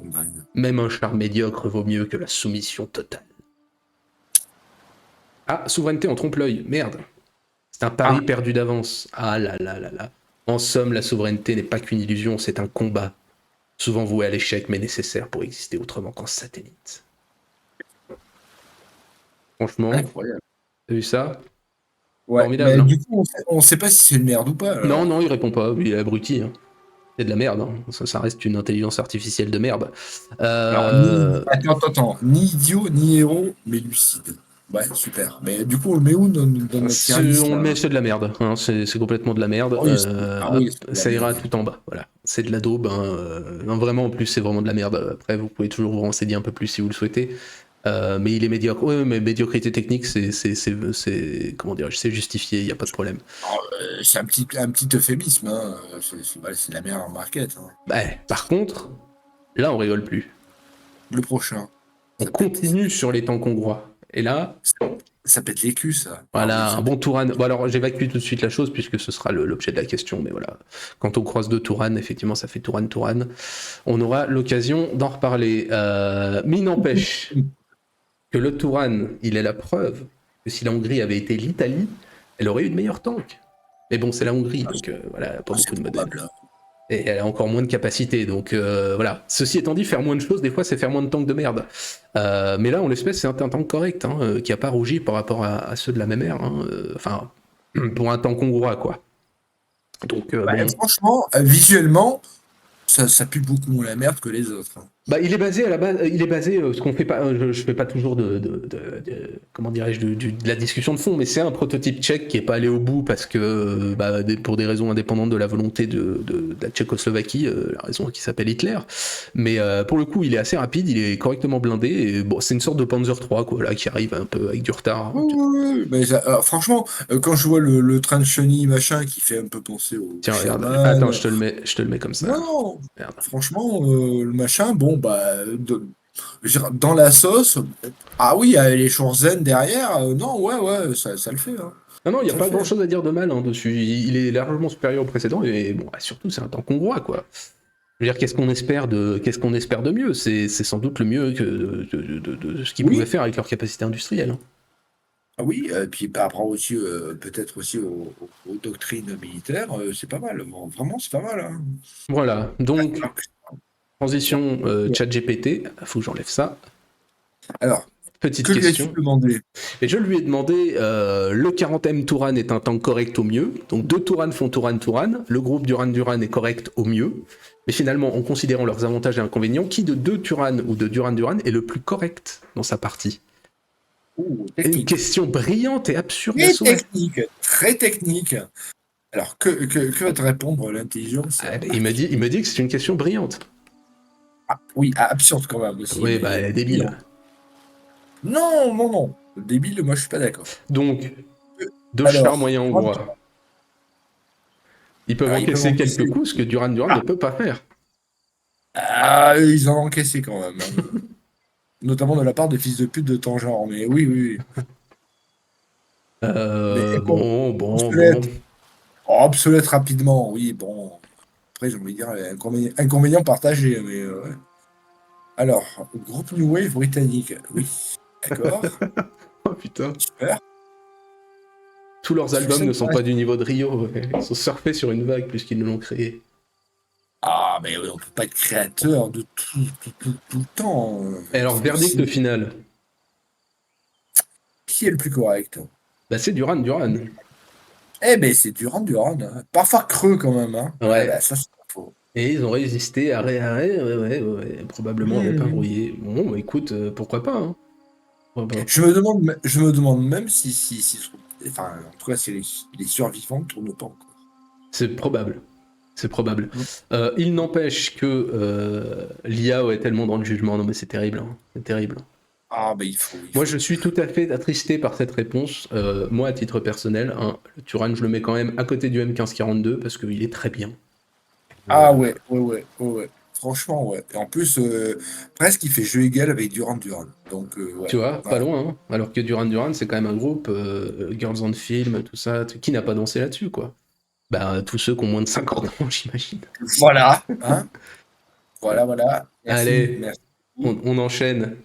dingues. Même un char médiocre vaut mieux que la soumission totale. Ah, souveraineté en trompe-l'œil. Merde. C'est un pari Ah, perdu d'avance. Ah là là là là. En somme, la souveraineté n'est pas qu'une illusion, c'est un combat. Souvent voué à l'échec, mais nécessaire pour exister autrement qu'en satellite. Franchement, incroyable. t'as vu ça? Ouais, Formidable, mais hein? du coup, on sait pas si c'est une merde ou pas, Non, alors. non, il répond pas. Il est abruti, hein. C'est de la merde, hein. Ça reste une intelligence artificielle de merde. Alors, attends, ni idiot, ni héros, mais lucide. Ouais, super. Mais du coup, on le met où dans notre tier list, On le là? met, c'est de la merde, hein. C'est complètement de la merde. Ah oui, c'est de la Ça ira merde. tout en bas. Voilà, c'est de la daube, hein. Non, vraiment, en plus, c'est vraiment de la merde. Après, vous pouvez toujours vous renseigner un peu plus si vous le souhaitez. Mais il est médiocre. Ouais, mais médiocrité technique, comment dirais-je, c'est justifié. Il y a pas de problème. Alors, c'est un petit euphémisme, hein. C'est de la merde en market, hein. Bah, par contre, là, on rigole plus. Le prochain, On ça pète. continue sur les temps hongrois. Et là, Ça pète les culs, ça. Ah oui, voilà, ça un pète. bon Touran. Bon, alors, j'évacue tout de suite la chose puisque ce sera l'objet de la question. Mais voilà, quand on croise deux Touran, effectivement, ça fait Touran. On aura l'occasion d'en reparler. Mais il n'empêche que le Touran, il est la preuve que si la Hongrie avait été l'Italie, elle aurait eu de meilleurs tanks. Mais bon, c'est la Hongrie, donc voilà, elle a pas Ah, beaucoup c'est de modèles. probable, hein. Et elle a encore moins de capacité, donc voilà. Ceci étant dit, faire moins de choses, des fois, c'est faire moins de tanks de merde. Mais là, en l'espèce, c'est un tank correct, hein, qui a pas rougi par rapport à ceux de la même ère. Hein, enfin, pour un tank hongrois, quoi. Donc Bah, bon. franchement, visuellement, ça pue beaucoup moins la merde que les autres, hein. Bah, il est basé à la base, il est basé, ce qu'on fait pas, je fais pas toujours comment dirais-je, de la discussion de fond, mais c'est un prototype tchèque qui est pas allé au bout parce que, bah, pour des raisons indépendantes de la volonté de la Tchécoslovaquie, la raison qui s'appelle Hitler. Mais pour le coup, il est assez rapide, il est correctement blindé, et bon, c'est une sorte de Panzer III, quoi, là, qui arrive un peu avec du retard. Oui, oui, oui, mais franchement, quand je vois le train de chenille machin qui fait un peu penser au Tiens, regarde, attends, Sherman, je te le mets comme ça. non, non, Merde. franchement, le machin, bon, bah, je veux dire, dans la sauce, ah oui, les zen derrière, non, ouais, ouais, ça le fait, hein. Non, non, il n'y a Ça le pas fait. grand-chose à dire de mal, hein, dessus. Il est largement supérieur au précédent, et bon, bah, surtout, c'est un tank hongrois, quoi. Je veux dire, qu'est-ce qu'on espère de mieux? C'est sans doute le mieux que de ce qu'ils pouvaient Oui, faire avec leur capacité industrielle, hein. ah oui, puis par rapport aussi, peut-être aussi aux doctrines militaires, c'est pas mal. Bon, vraiment, c'est pas mal, hein. Voilà, donc, transition Ouais. ChatGPT, faut que j'enlève ça. Alors, Petite que lui as-tu question. demandé? Et je lui ai demandé, le 40e Touran est un tank correct au mieux, donc deux Touran font Touran, le groupe Duran est correct au mieux, mais finalement, en considérant leurs avantages et inconvénients, qui de deux Turan ou de Duran est le plus correct dans sa partie? Oh, Une technique. question brillante et absurde à Très souhait. technique, très technique. Alors, que va te répondre l'intelligence? Ah, bah, il me dit que c'est une question brillante. Ah, oui, absurde quand même aussi, Oui, bah, mais elle est débile. brillant. Non, non, non. Débile, moi je suis pas d'accord. Donc, Euh, deux chars Alors, moyens hongrois. Ils peuvent ils peuvent encaisser encaisser. quelques coups, ce que Duran ne Ah, peut pas faire. ils en ont encaissé quand même, hein. Notamment de la part des fils de pute de ton genre. Mais oui, oui, oui. Mais bon, Bon. obsolète. Oh, obsolète rapidement, oui, bon. Après, j'ai envie de dire inconvénient partagé. Mais, ouais. Alors, groupe New Wave britannique. Oui, d'accord. Oh putain. Super. Tous leurs albums Succès ne de sont pas du niveau de Rio. Ouais. Ils sont surfés sur une vague puisqu'ils nous l'ont créé. Ah, Ah, mais on peut pas être créateur de tout le temps. Et alors, verdict final. Qui est le plus correct? Bah, c'est Duran Duran. Eh ben, c'est Duran, hein. Parfois creux quand même, hein. Ouais, Ouais. bah, ça, c'est pas faux. Et ils ont résisté, ouais, probablement à Lapin Mmh. Brouillé. Bon, bah, écoute, pourquoi pas, hein. Pourquoi pas. Je me demande même si enfin, en tout cas, si les survivants tournent pas encore. C'est probable. C'est probable. Mmh. Il n'empêche que l'IA est tellement dans le jugement. Non, mais c'est terrible, hein. C'est terrible. Ah, bah, il Moi, faut. je suis tout à fait attristé par cette réponse. Moi, à titre personnel, hein, le Turan, je le mets quand même à côté du M1542 parce qu'il est très bien. Ah ouais. Franchement, ouais. Et en plus, presque, il fait jeu égal avec Duran. Donc, Tu ouais. vois, pas Ouais. loin, hein. Alors que Duran, c'est quand même un groupe, Girls on Film, tout ça, qui n'a pas dansé là-dessus, quoi. Bah, tous ceux qui ont moins de 50 ans, j'imagine. Voilà, hein. Voilà. Allez, Merci. on enchaîne.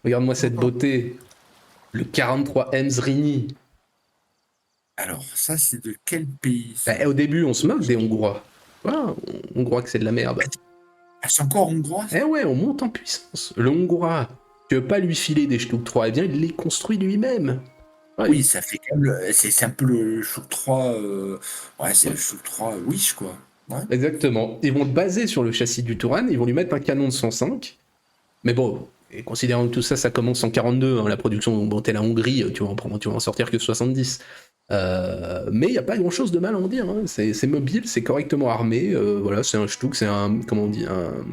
Regarde-moi cette beauté. Le 43 Emsrini. Alors, ça, c'est de quel pays, Bah, ça? au début, on se moque des Hongrois. Voilà, Hongrois que c'est de la merde. Ah, c'est encore hongrois, Eh ça? ouais, on monte en puissance. Le Hongrois, tu veux pas lui filer des Stuck 3, eh bien, il les construit lui-même. Ouais, Oui, ça fait quand même c'est un peu le Shook 3, ouais, c'est le Shook 3 Wish, quoi. Ouais. exactement. Ils vont le baser sur le châssis du Touran, ils vont lui mettre un canon de 105. Mais bon, et considérant que tout ça, ça commence en 42, hein, la production, bon, t'es la Hongrie, tu vas en sortir que 70. Mais il n'y a pas grand chose de mal à en dire, hein. C'est mobile, c'est correctement armé, voilà, c'est un Stuck, c'est un, comment on dit,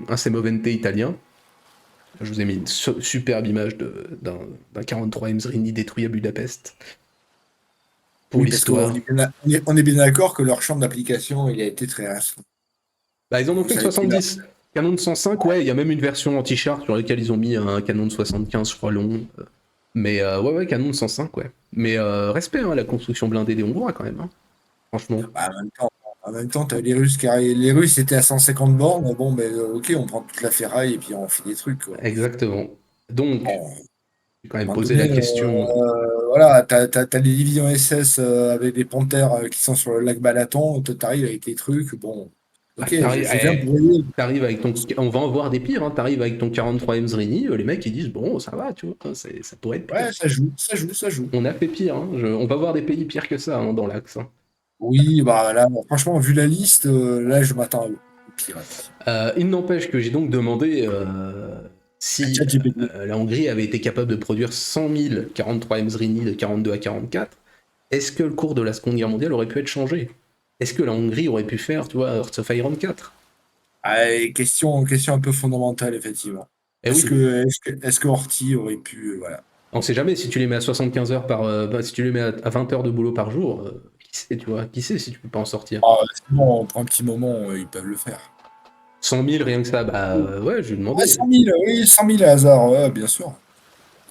un Semovente italien. Je vous ai mis une superbe image d'un 43 Emsrini détruit à Budapest. Pour Oui, parce qu'on l'histoire. on est bien d'accord que leur champ d'application, il a été très restreint. Bah, ils en ont fait que Ça a été là. 70. Canon de 105, ouais, il y a même une version anti-char sur laquelle ils ont mis un canon de 75, je crois, long. Mais ouais, canon de 105, ouais. Mais respect à la construction blindée des Hongrois, quand même, hein, franchement. Bah, en même temps, t'as les Russes les Russes étaient à 150 bornes. Bon, ben, ok, on prend toute la ferraille et puis on fait des trucs, quoi. Exactement. Donc, Bon, j'ai quand à un même moment posé la donné, question. voilà, t'as les divisions SS avec des panthères qui sont sur le lac Balaton. Toi, t'arrives avec tes trucs. Bon, Bah, ok, je viens eh, brouiller. t'arrives avec ton. On va en voir des pires, hein. T'arrives avec ton 43 Emsrini, les mecs ils disent bon, ça va, tu vois, ça pourrait être pire. Ouais, ça joue. On a fait pire, hein. On va voir des pays pires que ça, hein, dans l'axe, hein. Oui, bah là, franchement, vu la liste, là, je m'attends au pire. Il n'empêche que j'ai donc demandé si ChatGPT. la Hongrie avait été capable de produire 100 000 43 Emsrini de 42 à 44. Est-ce que le cours de la Seconde Guerre mondiale aurait pu être changé? Est-ce que la Hongrie aurait pu faire, tu vois, Hearts of Iron 4? Ah, et question un peu fondamentale, effectivement. Eh oui, Est-ce que Horthy aurait pu, voilà. on sait jamais si tu les mets à 75 heures si tu les mets à 20 heures de boulot par jour, qui sait, tu vois, qui sait si tu peux pas en sortir? Ah, sinon, pour un petit moment, ils peuvent le faire. 100 000 rien que ça, bah ouais, je lui ai Ah, demandé. 100 000, oui, 100 000 à hasard, ouais, bien sûr.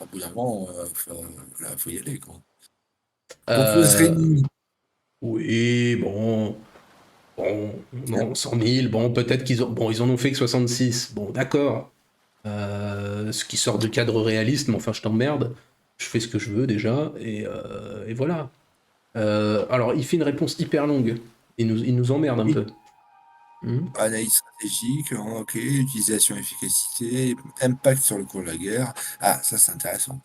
Au bout d'un moment, voilà, faut y aller, quoi. Donc, le Euh, Sreni, oui, bon, non, 100 000, bon, peut-être ils en ont fait que 66, bon, d'accord. Ce qui sort du cadre réaliste, mais enfin, je t'emmerde. Je fais ce que je veux déjà, et voilà. Alors, il fait une réponse hyper longue. Il nous emmerde un oui, peu. Hmm. analyse stratégique, hein, ok, utilisation, efficacité, impact sur le cours de la guerre. Ah, ça, c'est intéressant.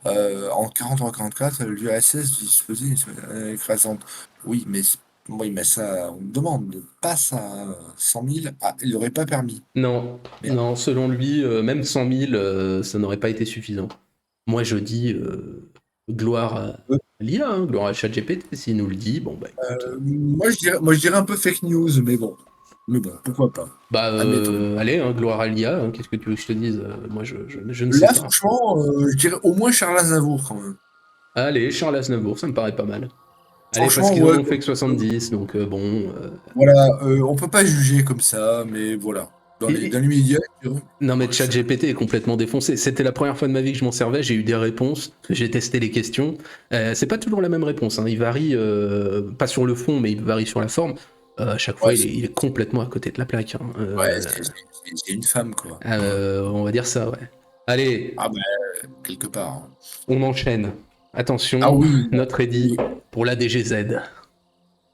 En 43-44, l'URSS disposait d'une écrasante. Oui, mais oui, mais ça, on me demande, passe à 100 000. Ah, il n'aurait pas permis. Non, Merde. non, selon lui, même 100 000, ça n'aurait pas été suffisant. Moi, je dis gloire à l'IA, hein, gloire à ChatGPT. S'il nous le dit, bon, bah écoute. Moi, je dirais un peu fake news, mais bon, pourquoi pas. Bah, Admettons. allez, hein, gloire à l'IA, hein, qu'est-ce que tu veux que je te dise? Moi, je ne sais Là, pas. franchement, je dirais au moins Charles Aznavour quand même. Allez, Charles Aznavour, ça me paraît pas mal. Allez, parce Franchement, qu'ils en ouais. ont fait que 70, donc bon. Voilà, on peut pas juger comme ça, mais voilà. Dans les médias, je dirais, Non, mais ouais, ChatGPT est complètement défoncé. C'était la première fois de ma vie que je m'en servais, j'ai eu des réponses, j'ai testé les questions. C'est pas toujours la même réponse, hein. Il varie, pas sur le fond, mais il varie sur la forme. À chaque fois, ouais, il est complètement à côté de la plaque, hein. ouais, c'est une femme, quoi. Ouais. On va dire ça, ouais. Allez, Ah bah, quelque part, hein. on enchaîne. Ah Attention, oui, notre Eddy oui, pour la DGZ.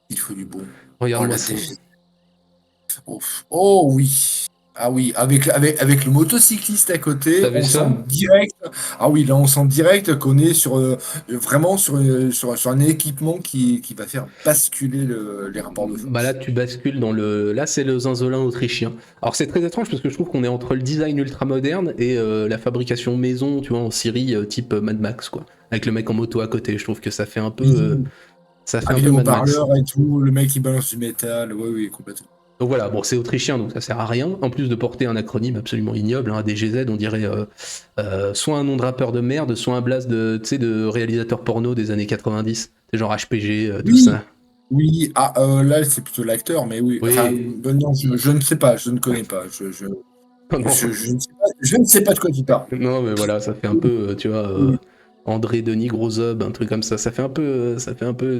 il faut du bon. Oh, Regarde-moi la ça. DG. Oh, oh oui. Ah oui, avec le motocycliste à côté, T'as vu on sent ça? direct. Ah oui, là on sent direct qu'on est vraiment sur un équipement qui va faire basculer les rapports de Bah là, force. tu bascules dans le. Là, c'est le zinzolin autrichien. Alors, c'est très étrange parce que je trouve qu'on est entre le design ultra moderne et la fabrication maison, tu vois, en Syrie, type Mad Max, quoi. Avec le mec en moto à côté. Je trouve que ça fait un peu. Oui, Ça fait un avec peu les Mad Max. haut-parleurs et tout, le mec qui balance du métal, oui, oui, complètement. Donc voilà, bon, c'est autrichien, donc ça sert à rien. En plus de porter un acronyme absolument ignoble, hein, DGZ, on dirait soit un nom de rappeur de merde, soit un blast de, tu sais, de réalisateur porno des années 90. C'est genre HPG, tout Oui, ça. oui, ah, là c'est plutôt l'acteur, mais oui, enfin, Oui, non, je ne sais pas, je ne connais pas, non, je ne sais pas de quoi tu parles. non, mais voilà, ça fait un peu, tu vois, Oui, André Denis Grosob, un truc comme ça. Ça fait un peu,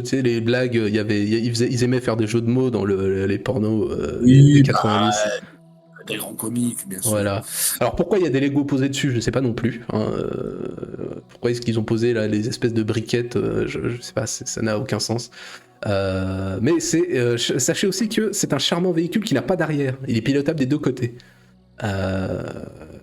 tu sais, les blagues. Ils aimaient faire des jeux de mots dans les pornos des oui, bah, 90. des grands comiques, bien sûr. Voilà. Alors pourquoi il y a des Lego posés dessus, je sais pas non plus, hein. Pourquoi est-ce qu'ils ont posé là les espèces de briquettes, je sais pas, ça n'a aucun sens. Mais sachez aussi que c'est un charmant véhicule qui n'a pas d'arrière. Il est pilotable des deux côtés. Euh,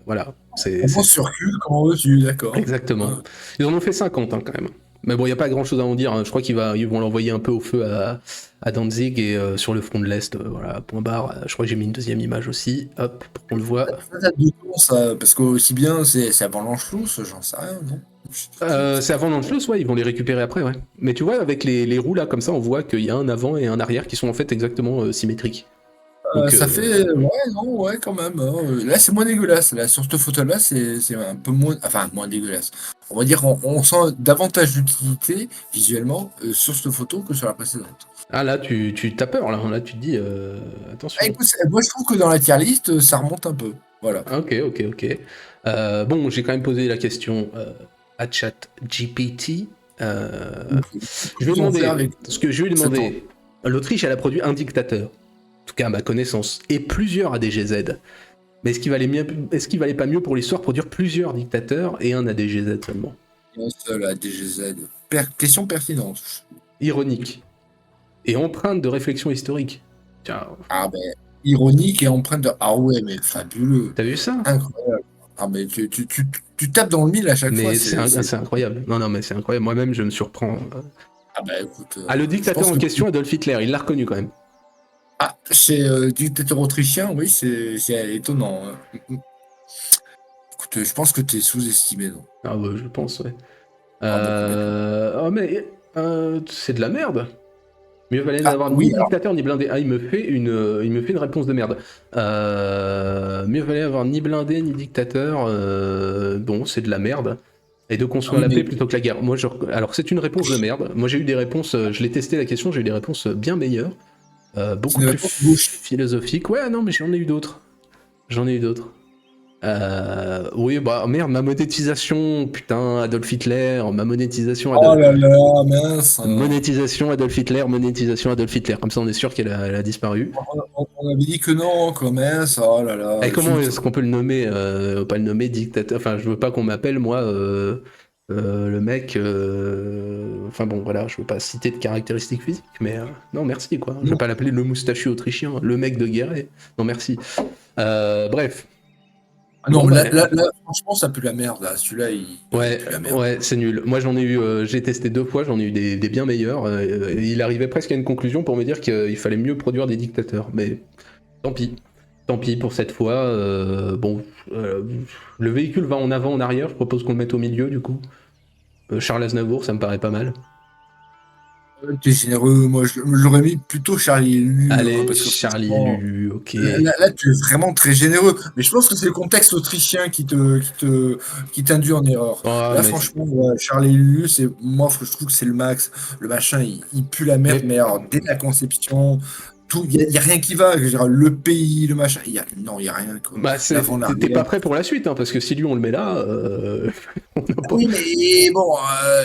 voilà, On pense sur cul, comment veux-tu, d'accord. exactement. Ouais. Ils en ont fait 50 hein, quand même. Mais bon, il n'y a pas grand chose à en dire, hein. Je crois ils vont l'envoyer un peu au feu à Danzig et sur le front de l'Est. Voilà, point barre. Je crois que j'ai mis une deuxième image aussi, hop, pour qu'on le voit. Ça date de quand ça? Parce que aussi bien, c'est avant l'Anschluss, j'en sais rien, non? Je sais C'est pas. avant l'Anschluss, ouais, ils vont les récupérer après, ouais. Mais tu vois, avec les roues là, comme ça, on voit qu'il y a un avant et un arrière qui sont en fait exactement symétriques. Donc, Ça fait, ouais, non, ouais, quand même, hein, là, c'est moins dégueulasse. Là, sur cette photo-là, c'est un peu moins, enfin, moins dégueulasse. On va dire, on sent davantage d'utilité visuellement sur cette photo que sur la précédente. ah là, tu t'as peur, là tu te dis, Ah, attention. écoute, moi, je trouve que dans la tier list, ça remonte un peu. Voilà. Ok, ok, ok. Bon, j'ai quand même posé la question à ChatGPT. Je vais Ils vont faire demander, avec ce que je lui ai cette envie. demandé, l'Autriche, elle a produit un dictateur, en tout cas à ma connaissance, et plusieurs ADGZ. Mais est-ce qu'il valait pas mieux pour l'histoire produire plusieurs dictateurs et un ADGZ seulement? Un seul à DGZ. Question pertinente. Ironique. Et empreinte de réflexion historique. Tiens, Ah ben, ironique et empreinte de... Ah ouais, mais fabuleux. t'as vu ça? Incroyable. Ah mais tu tapes dans le mille à chaque fois, Mais c'est incroyable. Non, non, mais c'est incroyable. Moi-même, je me surprends. Ah bah écoute, Ah, le je dictateur pense en que... question, Adolf Hitler, il l'a reconnu quand même. Ah, chez dictateur autrichien, oui, c'est étonnant, hein. Écoute, je pense que tu es sous-estimé, non? Ah, bah, je pense, ouais. Ah bah complètement. Oh, mais c'est de la merde. Mieux valait Ah n'avoir ni oui, alors, dictateur ni blindé. Ah, il me fait une réponse de merde. Mieux valait avoir ni blindé ni dictateur. Bon, c'est de la merde. Et de ah construire oui, la paix mais plutôt que la guerre. Alors, c'est une réponse de merde. Moi, j'ai eu des réponses. Je l'ai testé la question. J'ai eu des réponses bien meilleures, c'est beaucoup une plus réponse gauche. philosophiques. Ouais, non, mais j'en ai eu d'autres. J'en ai eu d'autres. Oui, bah merde, ma monétisation, putain, Adolf Hitler, ma monétisation, Oh là là, mince. Monétisation Adolf Hitler. Comme ça, on est sûr elle a disparu. On avait dit que non, quoi, mince. Oh là Et là, comment zut. est-ce qu'on peut le nommer pas le nommer dictateur. Enfin, je veux pas qu'on m'appelle, moi, le mec. Enfin bon, voilà, je veux pas citer de caractéristiques physiques, mais non, merci, quoi. Je vais Non. pas l'appeler le moustachu autrichien, le mec de Guéret. Non, merci. Bref. Ah Bon, non, bah, là, franchement, ça pue la merde, là. Celui-là, il ouais, pue la merde. ouais, c'est nul. Moi, j'en ai eu, j'ai testé deux fois, j'en ai eu des bien meilleurs. Et il arrivait presque à une conclusion pour me dire qu'il fallait mieux produire des dictateurs. Mais tant pis. Tant pis pour cette fois. Bon, le véhicule va en avant, en arrière. Je propose qu'on le mette au milieu, du coup. Charles Aznavour, ça me paraît pas mal. T'es généreux, moi j'aurais mis plutôt Charlie et Lulu, hein, Allez, parce que Charlie et franchement, Lulu, ok. là, tu es vraiment très généreux. Mais je pense que c'est le contexte autrichien qui t'induit en erreur. Oh, Là, franchement, ouais, Charlie et Lulu, moi, je trouve que c'est le max. Le machin, il pue la merde, mais, mais alors, dès la conception, tout, y a rien qui va. Je veux dire, le pays, le machin, non, il y a rien, quoi. bah, L'avant, t'es l'arrière. pas prêt pour la suite, hein, parce que si lui on le met là, on n'a pas. Oui, mais bon,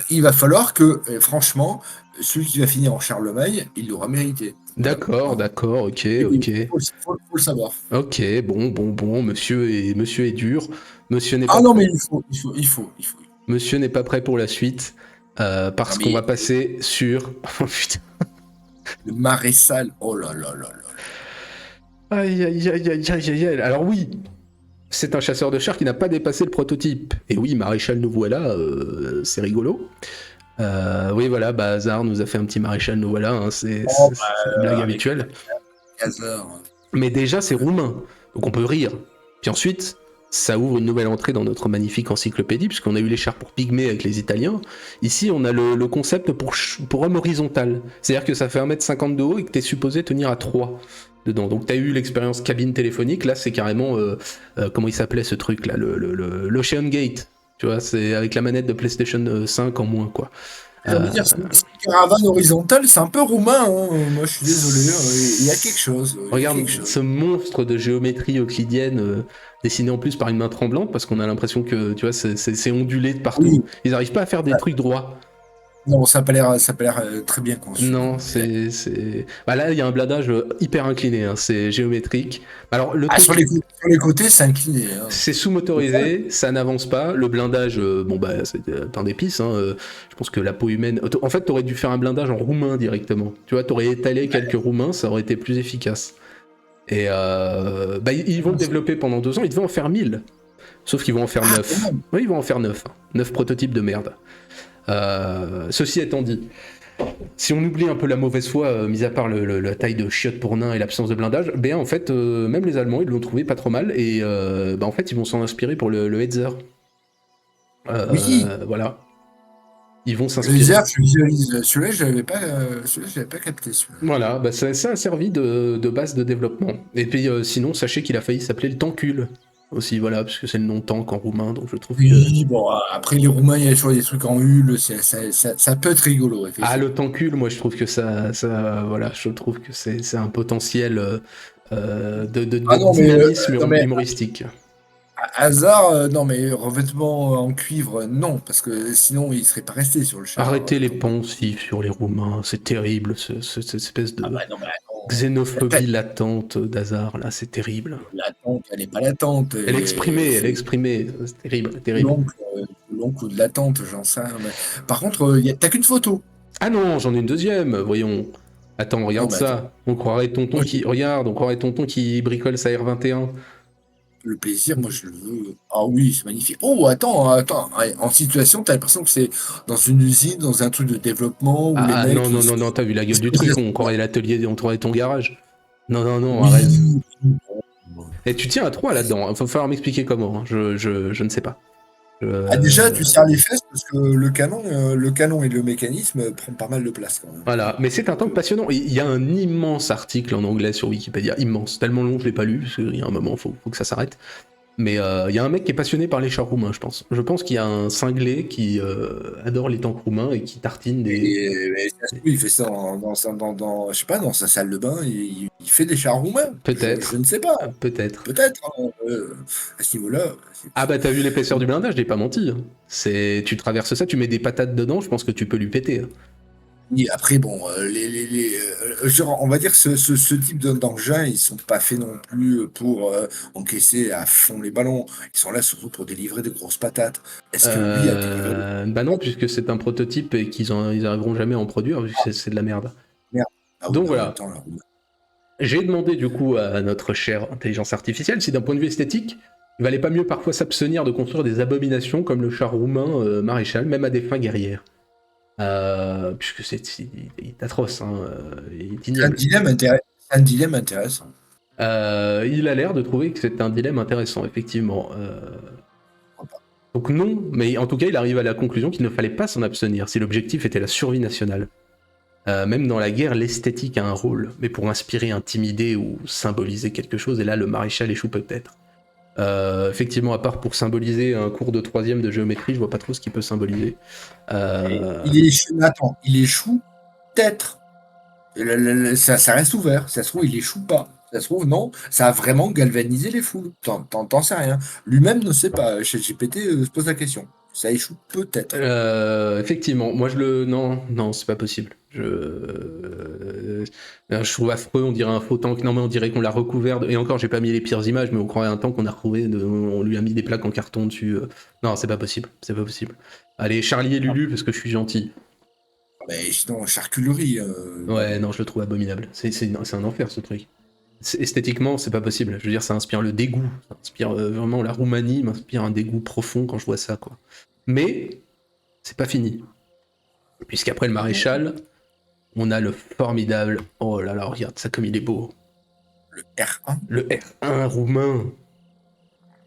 il va falloir que, franchement, celui qui va finir en Charlemagne, il l'aura mérité. Voilà. D'accord, Hein. d'accord, ok, Et oui, ok. faut le savoir. Ok, bon, monsieur est dur. Monsieur n'est Ah pas non, prêt. mais il faut. Monsieur n'est pas prêt pour la suite. Non, Parce qu'on mais va passer sur. Oh putain. le maréchal, oh là là là là. Aïe, aïe, aïe, aïe, aïe, aïe, aïe. Alors oui, c'est un chasseur de chars qui n'a pas dépassé le prototype. Et oui, Maréchal nous voilà, c'est rigolo. Oui, voilà, bah, Hazard nous a fait un petit Maréchal nous voilà, hein, Oh, c'est la blague avec habituelle. Hazard. Mais déjà, c'est roumain, donc on peut rire. Puis ensuite, ça ouvre une nouvelle entrée dans notre magnifique encyclopédie, puisqu'on a eu les chars pour pygmées avec les Italiens. Ici, on a le concept pour homme horizontal. C'est-à-dire que ça fait 1m50 de haut et que t'es supposé tenir à 3 dedans. Donc t'as eu l'expérience cabine téléphonique, là c'est carrément... comment il s'appelait ce truc là, l'Ocean Gate. Tu vois, c'est avec la manette de PlayStation 5 en moins, quoi. J'ai envie de dire, c'est une caravane horizontale, c'est un peu roumain, hein. Moi, je suis désolé, il y a quelque chose. Il y a Regarde quelque chose. ce monstre de géométrie euclidienne dessiné en plus par une main tremblante parce qu'on a l'impression que tu vois c'est ondulé de partout. Oui, Ils n'arrivent pas à faire des trucs droits. non, ça a pas l'air très bien conçu. Non, Non, Bah là il y a un blindage hyper incliné, hein, c'est géométrique. Alors le ah, truc sur les côtés, c'est incliné, hein. c'est sous-motorisé, ça n'avance pas. Le blindage, bon bah c'est pain d'épices. Hein, je pense que la peau humaine. En fait, t'aurais dû faire un blindage en roumain directement. Tu vois, t'aurais étalé quelques roumains, ça aurait été plus efficace. Et bah, ils vont le développer pendant 2 ans, ils devaient en faire 1000. Sauf qu'ils vont en faire Ah, quand 9. même. Oui, ils vont en faire 9. 9 prototypes de merde. Ceci étant dit, si on oublie un peu la mauvaise foi, mis à part la taille de chiotte pour nain et l'absence de blindage, ben en fait, même les Allemands, ils l'ont trouvé pas trop mal. Et bah, en fait, ils vont s'en inspirer pour le Hetzer. Oui, Voilà. Ils vont le lézard, s'inspirer. je visualise. Celui-là, je l'avais pas capté, celui-là. Voilà, bah, ça a servi de base de développement. Et puis sinon, sachez qu'il a failli s'appeler le Tancule aussi, voilà, parce que c'est le nom tank en roumain, donc je trouve que Oui, bon, après, les Roumains, il y a toujours des trucs en hule, ça peut être rigolo, ah, le effectivement. tancule, moi je trouve que voilà, je trouve que c'est un potentiel de Ah non, dynamisme non, mais humoristique. Hazard, non, mais revêtement en cuivre, non, parce que sinon, il serait pas resté sur le char. Arrêtez les poncifs sur les Roumains, c'est terrible, cette espèce Ah de bah non, mais attends, xénophobie latente d'Hazard, là, c'est terrible. l'attente, elle est pas latente. Elle est exprimée, c'est terrible, Plus terrible. long que de l'attente, j'en sais rien. Par contre, t'as qu'une photo. Ah non, j'en ai une deuxième, voyons. Attends, Non, regarde mais attends, ça. On croirait tonton moi, qui. Regarde, on croirait tonton qui bricole sa R21. le plaisir, moi, je le veux. Ah oui, c'est magnifique. Oh, attends, ouais, en situation, t'as l'impression que c'est dans une usine, dans un truc de développement où les Ah non, mecs, non, non, non, t'as vu la ils gueule se du posent truc, la on croirait l'atelier, on croirait ton garage. Non, non, non, arrête. oui. Et tu tiens à 3 là-dedans, il va falloir m'expliquer comment, hein. Je ne sais pas. Ah, déjà, tu serres les fesses parce que le canon et le mécanisme prennent pas mal de place quand même. Voilà, mais c'est un tank passionnant. Il y a un immense article en anglais sur Wikipédia, immense, tellement long je l'ai pas lu, parce qu'il y a un moment, faut que ça s'arrête. Mais il y a un mec qui est passionné par les chars roumains, je pense. Je pense qu'il y a un cinglé qui adore les tanks roumains et qui tartine des... Et ça se trouve, il fait ça je sais pas, dans sa salle de bain, il fait des chars roumains. Je Peut-être, ne sais pas. peut-être. Peut-être, hein, à ce niveau-là. Ah bah t'as vu l'épaisseur du blindage, j'ai pas menti, hein. Tu traverses ça, tu mets des patates dedans, je pense que tu peux lui péter, hein. Et après, bon, genre, on va dire que ce type d'engins, ils sont pas faits non plus pour encaisser à fond les ballons. Ils sont là surtout pour délivrer de grosses patates. Est-ce que lui a délivré de Bah non, grosses puisque c'est un prototype et ils arriveront jamais à en produire, vu que c'est de la merde. merde? Ah oui, Donc mais en même voilà, temps, là, j'ai demandé du coup à notre chère intelligence artificielle si d'un point de vue esthétique, il valait pas mieux parfois s'abstenir de construire des abominations comme le char roumain maréchal, même à des fins guerrières. Puisque il est atroce, hein, il est c'est un ignoble. dilemme intéressant. C'est un dilemme intéressant. Il a l'air de trouver que c'est un dilemme intéressant, effectivement. Donc non, mais en tout cas, il arrive à la conclusion qu'il ne fallait pas s'en abstenir si l'objectif était la survie nationale. Même dans la guerre, l'esthétique a un rôle, mais pour inspirer, intimider ou symboliser quelque chose, et là, le maréchal échoue peut-être. Effectivement, à part pour symboliser un cours de 3e de géométrie, je vois pas trop ce qu'il peut symboliser. Il échoue, attends, il échoue peut-être. Ça reste ouvert. Ça se trouve, il échoue pas. Ça se trouve, non, ça a vraiment galvanisé les foules. T'en sais rien. Lui-même ne sait pas. ChatGPT se pose la question. Ça échoue peut-être. Effectivement, moi non, non, c'est pas possible. Je trouve affreux, on dirait un faux tank. Non, mais on dirait qu'on l'a recouvert. Et encore, j'ai pas mis les pires images, mais on croirait un tank qu'on a retrouvé. On lui a mis des plaques en carton dessus. Non, c'est pas possible. C'est pas possible. Allez, Charlie et Lulu, parce que je suis gentil. Mais sinon, charcuterie. Ouais, non, je le trouve abominable. C'est un enfer ce truc. Esthétiquement, c'est pas possible. Je veux dire, ça inspire le dégoût. Ça inspire vraiment la Roumanie, m'inspire un dégoût profond quand je vois ça, quoi. Mais c'est pas fini. Puisqu'après le maréchal, on a le formidable. Oh là là, regarde ça comme il est beau. Le R1. Le R1 roumain.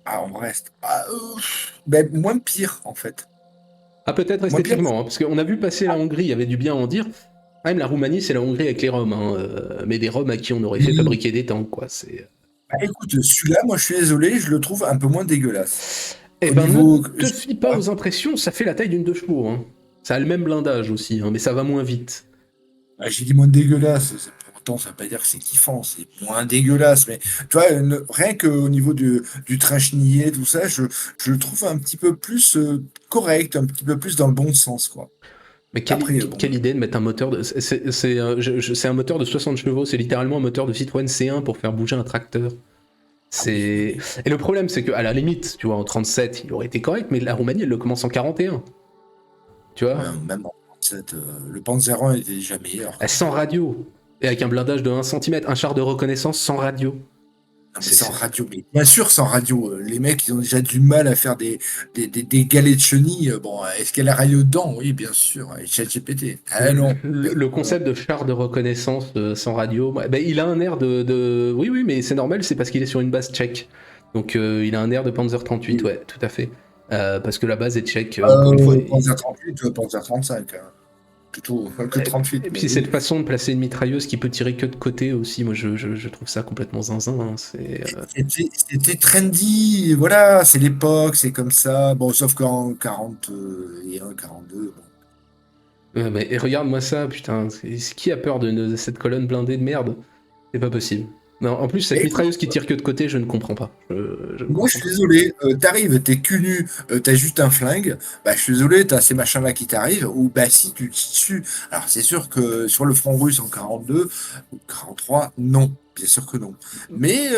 Ah, on reste. Ben, moins pire, en fait. Ah, peut-être Moins pire. esthétiquement, hein, parce qu'on a vu passer la Hongrie, il y avait du bien à en dire. Même la Roumanie, c'est la Hongrie avec les Roms, hein, mais des Roms à qui on aurait fait Oui. fabriquer des tanks, quoi. C'est. Bah, écoute, celui-là, moi, je suis désolé, je le trouve un peu moins dégueulasse. Eh Au ben, ne niveau. te fie pas aux impressions, ça fait la taille d'une 2 chevaux. Hein. Ça a le même blindage aussi, hein, mais ça va moins vite. Ah, j'ai dit moins dégueulasse. Pourtant, ça veut pas dire que c'est kiffant, c'est moins dégueulasse. Mais tu vois, rien qu'au niveau du train chenillé, tout ça, je le trouve un petit peu plus correct, un petit peu plus dans le bon sens, quoi. Mais Après, bon. quelle idée de mettre un moteur de. C'est un moteur de 60 chevaux, c'est littéralement un moteur de Citroën C1 pour faire bouger un tracteur. Ah oui, non, C'est. mais. Et le problème, c'est qu'à la limite, tu vois, en 37, il aurait été correct, mais la Roumanie, elle le commence en 41. Tu vois, Même en 37, le Panzer 1 était déjà meilleur, quoi. sans radio. Et avec un blindage de 1 cm, un char de reconnaissance sans radio. Non, mais C'est. sans radio, mais bien sûr sans radio. Les mecs, ils ont déjà du mal à faire des galets de chenilles. Bon, est-ce qu'il y a la radio dedans? Oui, bien sûr. Et ChatGPT. Ah non. Le concept de char de reconnaissance sans radio, bah, il a un air de. Oui, oui, mais c'est normal, c'est parce qu'il est sur une base tchèque. Donc il a un air de Panzer 38, ouais, tout à fait. Parce que la base est tchèque, encore une fois. Panzer 38, Panzer 35. Hein. Plutôt que 38. Et Mais puis cette oui. façon de placer une mitrailleuse qui peut tirer que de côté aussi, moi je trouve ça complètement zinzin. Hein. C'était trendy. Voilà, c'est l'époque, c'est comme ça. Bon, sauf qu'en 41, 42. Bon. Mais et regarde-moi ça, putain. Qui a peur de cette colonne blindée de merde? C'est pas possible. Non, en plus, cette Mais mitrailleuse qui tire que de côté, je ne comprends pas. Je ne moi, je comprends suis pas. désolé, t'arrives, t'es cul nu, t'as juste un flingue, bah, je suis désolé, t'as ces machins-là qui t'arrivent, ou bah si, tu te tues. Alors, c'est sûr que sur le front russe en 42 ou 43, non, bien sûr que non. Mais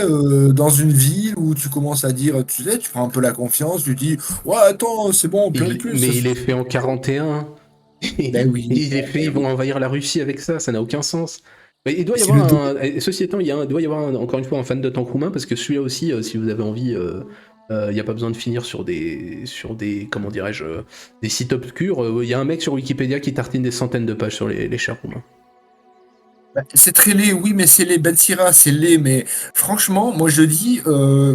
dans une ville où tu commences à dire, tu sais, tu prends un peu la confiance, tu dis, ouais, attends, c'est bon, plus rien de plus. Mais il est fait en 41. Ben oui, Il est fait, ils vont envahir la Russie avec ça, ça n'a aucun sens. Mais il doit y c'est avoir le dos. ceci étant, il doit y avoir encore une fois un fan de tank roumain parce que celui-là aussi, si vous avez envie, il n'y a pas besoin de finir sur des comment dirais-je, des sites obscurs. Il y a un mec sur Wikipédia qui tartine des centaines de pages sur les chars roumains. Bah, c'est très laid, oui, mais c'est laid. Ben Sira, c'est laid, mais franchement, moi je dis,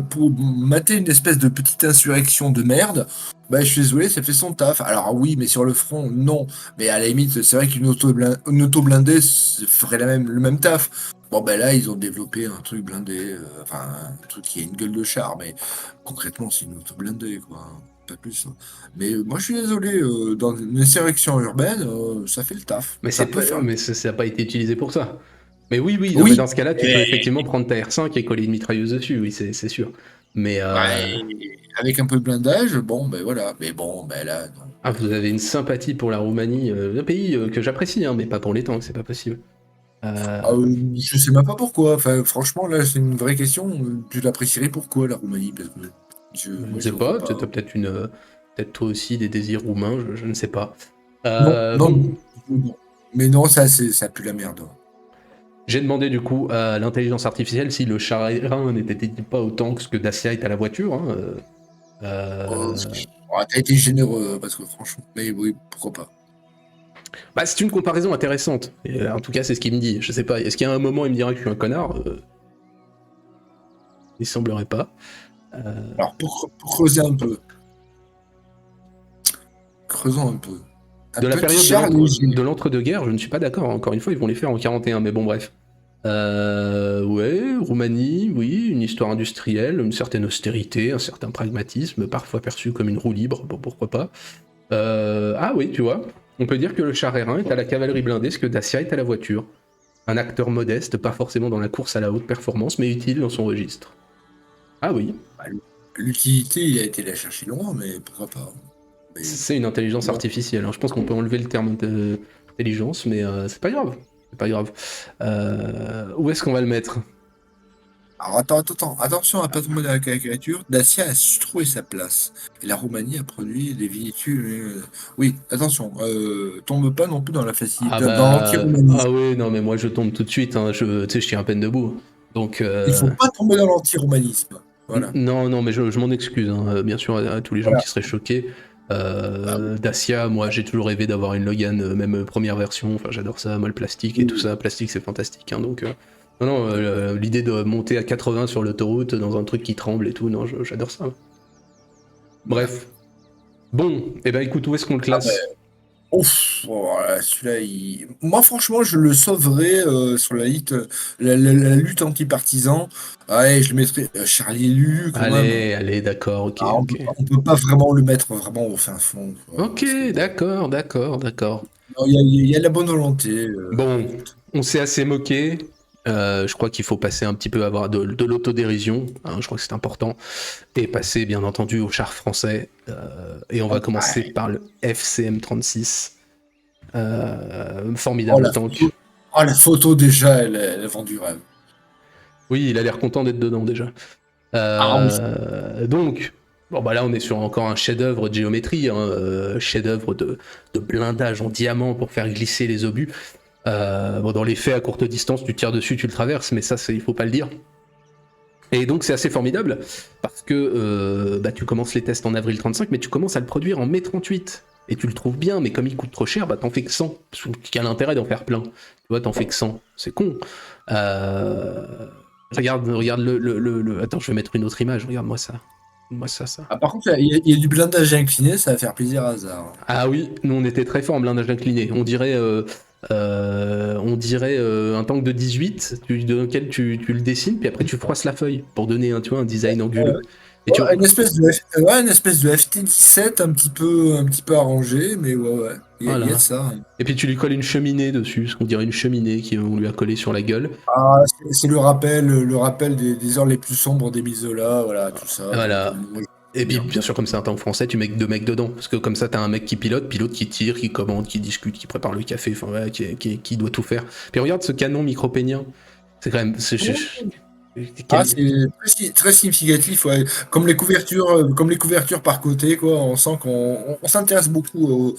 pour mater une espèce de petite insurrection de merde, bah, je suis désolé, ça fait son taf. Alors oui, mais sur le front, non. Mais à la limite, c'est vrai une auto blindée ferait le même taf. Bon, ben là, ils ont développé un truc blindé, enfin, un truc qui a une gueule de char, mais concrètement, c'est une auto blindée, quoi. Pas plus. Hein. Mais moi, je suis désolé, dans une insurrection urbaine, ça fait le taf. Mais Ça peut faire le. ça n'a pas été utilisé pour ça. Mais oui, oui, non, mais Oui, dans ce cas-là, tu peux effectivement prendre ta R5 et coller une mitrailleuse dessus, oui, c'est sûr. Mais ouais, avec un peu de blindage, bon, ben voilà. Mais bon, ben là, non. ah, vous avez une sympathie pour la Roumanie, un pays que j'apprécie, hein, mais pas pour les tanks, c'est pas possible. Euh, Je sais même pas pourquoi. Enfin, franchement, là, c'est une vraie question. Tu l'apprécierais pourquoi, la Roumanie? Parce que je moi, ne je sais le vois pas, pas. peut-être peut-être toi aussi des désirs roumains, je ne sais pas. Non, non, Bon, non, non. Mais non, ça pue la merde. j'ai demandé du coup à l'intelligence artificielle si le char aérien n'était pas autant que ce que Dacia est à la voiture. Hein, Oh, euh, t'as été généreux, parce que franchement, mais oui, pourquoi pas. Bah, c'est une comparaison intéressante. Et, en tout cas, c'est ce qu'il me dit. Je sais pas, est-ce qu'il y a un moment il me dira que je suis un connard Il semblerait pas. Alors, pour creuser un peu, creusons un peu. Un De la petit période char léger. de l'entre-deux-guerres, je ne suis pas d'accord. Encore une fois, ils vont les faire en 41, mais bon, bref. Ouais, Roumanie, oui, une histoire industrielle, une certaine austérité, un certain pragmatisme, parfois perçu comme une roue libre, bon, pourquoi pas. Ah oui, tu vois, on peut dire que le char R1 est à la cavalerie blindée ce que Dacia est à la voiture. Un acteur modeste, pas forcément dans la course à la haute performance, mais utile dans son registre. Ah oui, Bah, l'utilité, il a été la chercher loin, mais pourquoi pas. Mais c'est une intelligence bon. artificielle. Hein. Je pense qu'on peut enlever le terme intelligence, mais c'est pas grave. C'est pas grave. Où est-ce qu'on va le mettre? Alors attends, attention à pas tomber dans la caricature. Dacia a su trouver sa place. Et la Roumanie a produit des véhicules. Oui, attention, tombe pas non plus dans la Ah facilité, dans bah... l'anti-roumanisme. Ah oui, non mais moi je tombe tout de suite, hein. Tu sais, je tiens à peine debout. Donc, Il faut pas tomber dans l'antiromanisme. Voilà. non, non, mais je m'en excuse, hein, bien sûr, à tous les gens Voilà. qui seraient choqués. Bah oui. Dacia, moi j'ai toujours rêvé d'avoir une Logan, même première version, enfin j'adore ça, moi le plastique et tout Oui. ça, plastique c'est fantastique, hein, donc non, non, l'idée de monter à 80 sur l'autoroute dans un truc qui tremble et tout, non, j'adore ça. Voilà. Bref, bon, et ben écoute, où est-ce qu'on le Ah ben, classe? ouf, voilà, celui-là, moi franchement, je le sauverais sur la lutte, la lutte anti-partisan. Ouais, je le mettrais Charlie et Lulu quand même. Allez, allez, d'accord, ok, Ah, ok. on peut pas vraiment le mettre vraiment au fin fond, quoi, Ok, parce que bon, d'accord, d'accord, d'accord. il y a de la bonne volonté. Bon, Écoute. on s'est assez moqué. Je crois qu'il faut passer un petit peu à avoir de l'autodérision. Hein, je crois que c'est important. Et passer, bien entendu, au char français. Et on va commencer Ouais. par le FCM 36. Oh Formidable la photo, tank. oh, la photo déjà, elle vend du rêve. Oui, il a l'air content d'être dedans déjà. Ah oui. Donc, bon bah là on est sur encore un chef-d'œuvre de géométrie, hein, chef-d'œuvre de blindage en diamant pour faire glisser les obus. Bon, dans les faits, à courte distance, tu tires dessus, tu le traverses, mais ça, il faut pas le dire. Et donc, c'est assez formidable parce que bah, tu commences les tests en avril 35, mais tu commences à le produire en mai 38. Et tu le trouves bien, mais comme il coûte trop cher, bah, t'en fais que 100. Quel intérêt d'en faire plein? Tu vois, t'en fais que 100. C'est con. Euh, regarde Attends, je vais mettre une autre image. Regarde-moi ça. Moi ça. Ah, par contre, il y a du blindage incliné, ça va faire plaisir à hasard. Ah oui, nous on était très fort en blindage incliné. On dirait un tank de 18 dans lequel tu le dessines, puis après tu froisses la feuille pour donner tu vois, un design anguleux. Et tu, Ouais, une espèce de FT17 un petit peu arrangé, mais ouais, ouais, il y a de voilà. ça. Hein. Et puis tu lui colles une cheminée dessus, ce qu'on dirait une cheminée qu'on lui a collé sur la gueule. Ah, c'est le rappel des heures les plus sombres d'Émile Zola, voilà, tout ça. Donc, Voilà. moi, Et j'aime puis bien. bien sûr comme c'est un tank français, tu mets deux mecs dedans, parce que comme ça t'as un mec qui pilote qui tire, qui commande, qui discute, qui prépare le café, enfin voilà, qui doit tout faire. Puis regarde ce canon micropénien. C'est quand même. Ah, Quel- c'est très significatif, ouais. Comme les couvertures par côté, quoi. On sent on s'intéresse beaucoup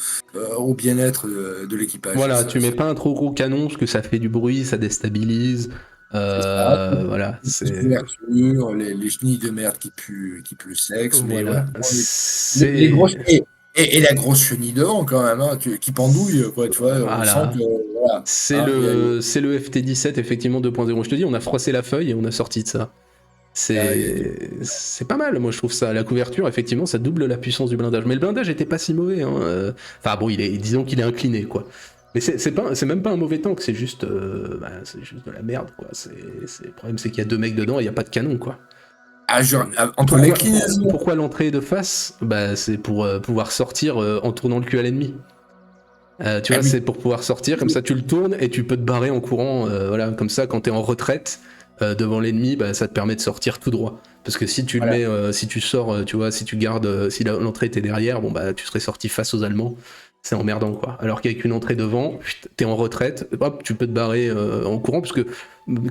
au bien-être de l'équipage. Voilà, Ça, tu mets pas un trop gros canon parce que ça fait du bruit, ça déstabilise. c'est ça. Voilà, Les petites c'est. couvertures, les chenilles de merde qui puent le sexe, mais Voilà, voilà. Les grosses c'est. et la grosse chenille devant quand même, hein, qui pendouille, quoi, tu vois. On sent Voilà. que voilà. C'est Hein, le, c'est le FT17 effectivement 2.0. Je te dis, on a froissé la feuille et on a sorti de ça. il y a du C'est pas mal, moi je trouve ça. La couverture, effectivement, ça double la puissance du blindage. Mais le blindage était pas si mauvais. Hein. Enfin bon, disons qu'il est incliné, quoi. Mais c'est même pas un mauvais tank, c'est juste de la merde, quoi. Le problème, c'est qu'il y a deux mecs dedans et il n'y a pas de canon, quoi. entre Pourquoi, l'inclinaison. pourquoi l'entrée de face? Bah, c'est pour pouvoir sortir en tournant le cul à l'ennemi. Tu Ah vois, oui. c'est pour pouvoir sortir, comme ça tu le tournes et tu peux te barrer en courant. Voilà, comme ça, quand t'es en retraite devant l'ennemi, bah, ça te permet de sortir tout droit. Parce que si tu le Voilà. mets, si tu sors, tu vois, si tu gardes, si l'entrée était derrière, bon bah tu serais sorti face aux Allemands. C'est emmerdant quoi. Alors qu'avec une entrée devant, t'es en retraite, hop, tu peux te barrer en courant parce que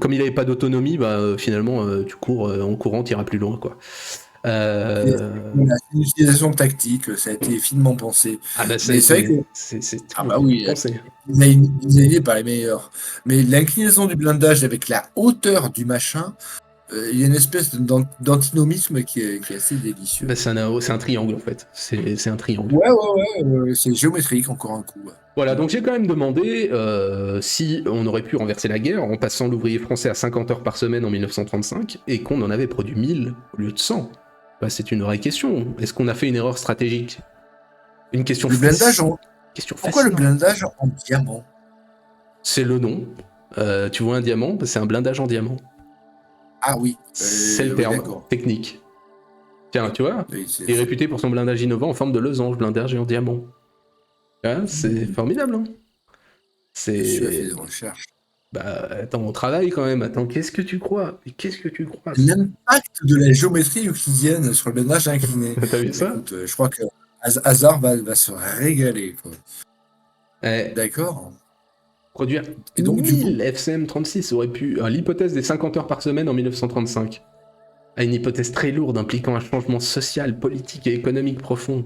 comme il avait pas d'autonomie, bah finalement tu cours en courant, t'iras plus loin quoi. Voilà, c'est une utilisation tactique, ça a été finement pensé. Ah bah Mais c'est vrai que c'est ah très bah finement oui, pensé. designé par les meilleurs. Mais l'inclinaison du blindage avec la hauteur du machin, il y a une espèce d'antinomisme qui est assez délicieux. Bah, c'est un triangle en fait. C'est un triangle. Ouais, ouais, ouais, c'est géométrique encore un coup. Ouais. Voilà, donc j'ai quand même demandé si on aurait pu renverser la guerre en passant l'ouvrier français à 50 heures par semaine en 1935 et qu'on en avait produit 1000 au lieu de 100. Bah, c'est une vraie question. Est-ce qu'on a fait une erreur stratégique? Une question Le blindage facile. en... Question Pourquoi le fascinante. blindage en diamant? C'est le nom. Tu vois un diamant, bah, c'est un blindage en diamant. Ah oui, C'est le oui, terme d'accord. technique. Tiens, tu vois, Oui, il est réputé pour son blindage innovant en forme de losange, blindage et en diamant. Ah, c'est formidable, hein. Monsieur a fait C'est. des recherches. Bah, attends, on travaille quand même. Attends, qu'est-ce que tu crois? Mais qu'est-ce que tu crois? L'impact de la géométrie euclidienne sur le blindage incliné. T'as vu ça? Écoute, je crois que Hazard va se régaler, quoi. Eh, D'accord. produire Et donc, du coup, 1000 FCM36 aurait pu. L'hypothèse des 50 heures par semaine en 1935. Une hypothèse très lourde impliquant un changement social, politique et économique profond.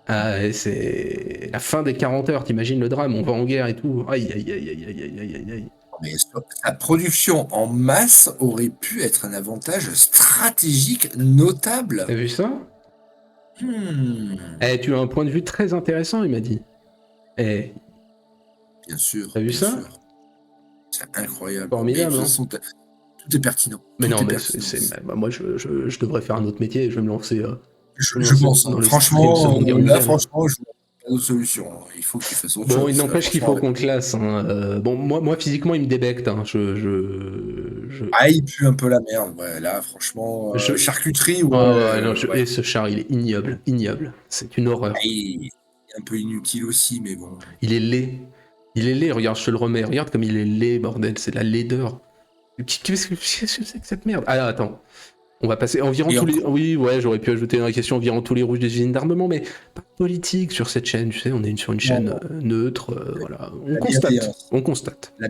Et c'est la fin des 40 heures, t'imagines le drame, on va en guerre et tout. Aïe, aïe, aïe, aïe, aïe, aïe, aïe, aïe. mais sa production en masse aurait pu être un avantage stratégique notable. T'as vu ça? Mmh. Eh, tu as un point de vue très intéressant, il m'a dit. Eh, Bien sûr, t'as vu bien ça? sûr. C'est incroyable. Mais de Formidable, toute hein? façon, tout est pertinent. Mais non, Tout est mais pertinent. bah, moi, je devrais faire un autre métier et je vais me Je lancer pense, hein. dans l'escrime Franchement, Seconde Guerre là, mondiale. franchement, je vois pas d'autre solution, hein. Il faut que tu fasses autre Bon, chose il parce que là, n'empêche qu'il franchement, faut avec qu'on classe. Hein. Bon, moi, physiquement, il me débecte. Hein. ah, il pue un peu la merde. Ouais, là, franchement, Je... charcuterie, Ah ouais, ouais, non, ouais. et ce char, il est ignoble, ignoble. C'est une Ah, horreur. il est un peu inutile aussi, mais bon. Il est laid. Il est laid, regarde, je te le remets. Regarde comme il est laid, bordel, c'est de la laideur. Qu'est-ce que c'est que cette merde? Ah, attends. On va passer environ Et tous les. encore, Oui, ouais, j'aurais pu ajouter dans la question environ tous les rouges des usines d'armement, mais pas de politique sur cette chaîne, tu sais, on est sur une non, chaîne non, neutre, voilà. On la constate, bienveillance. on constate. La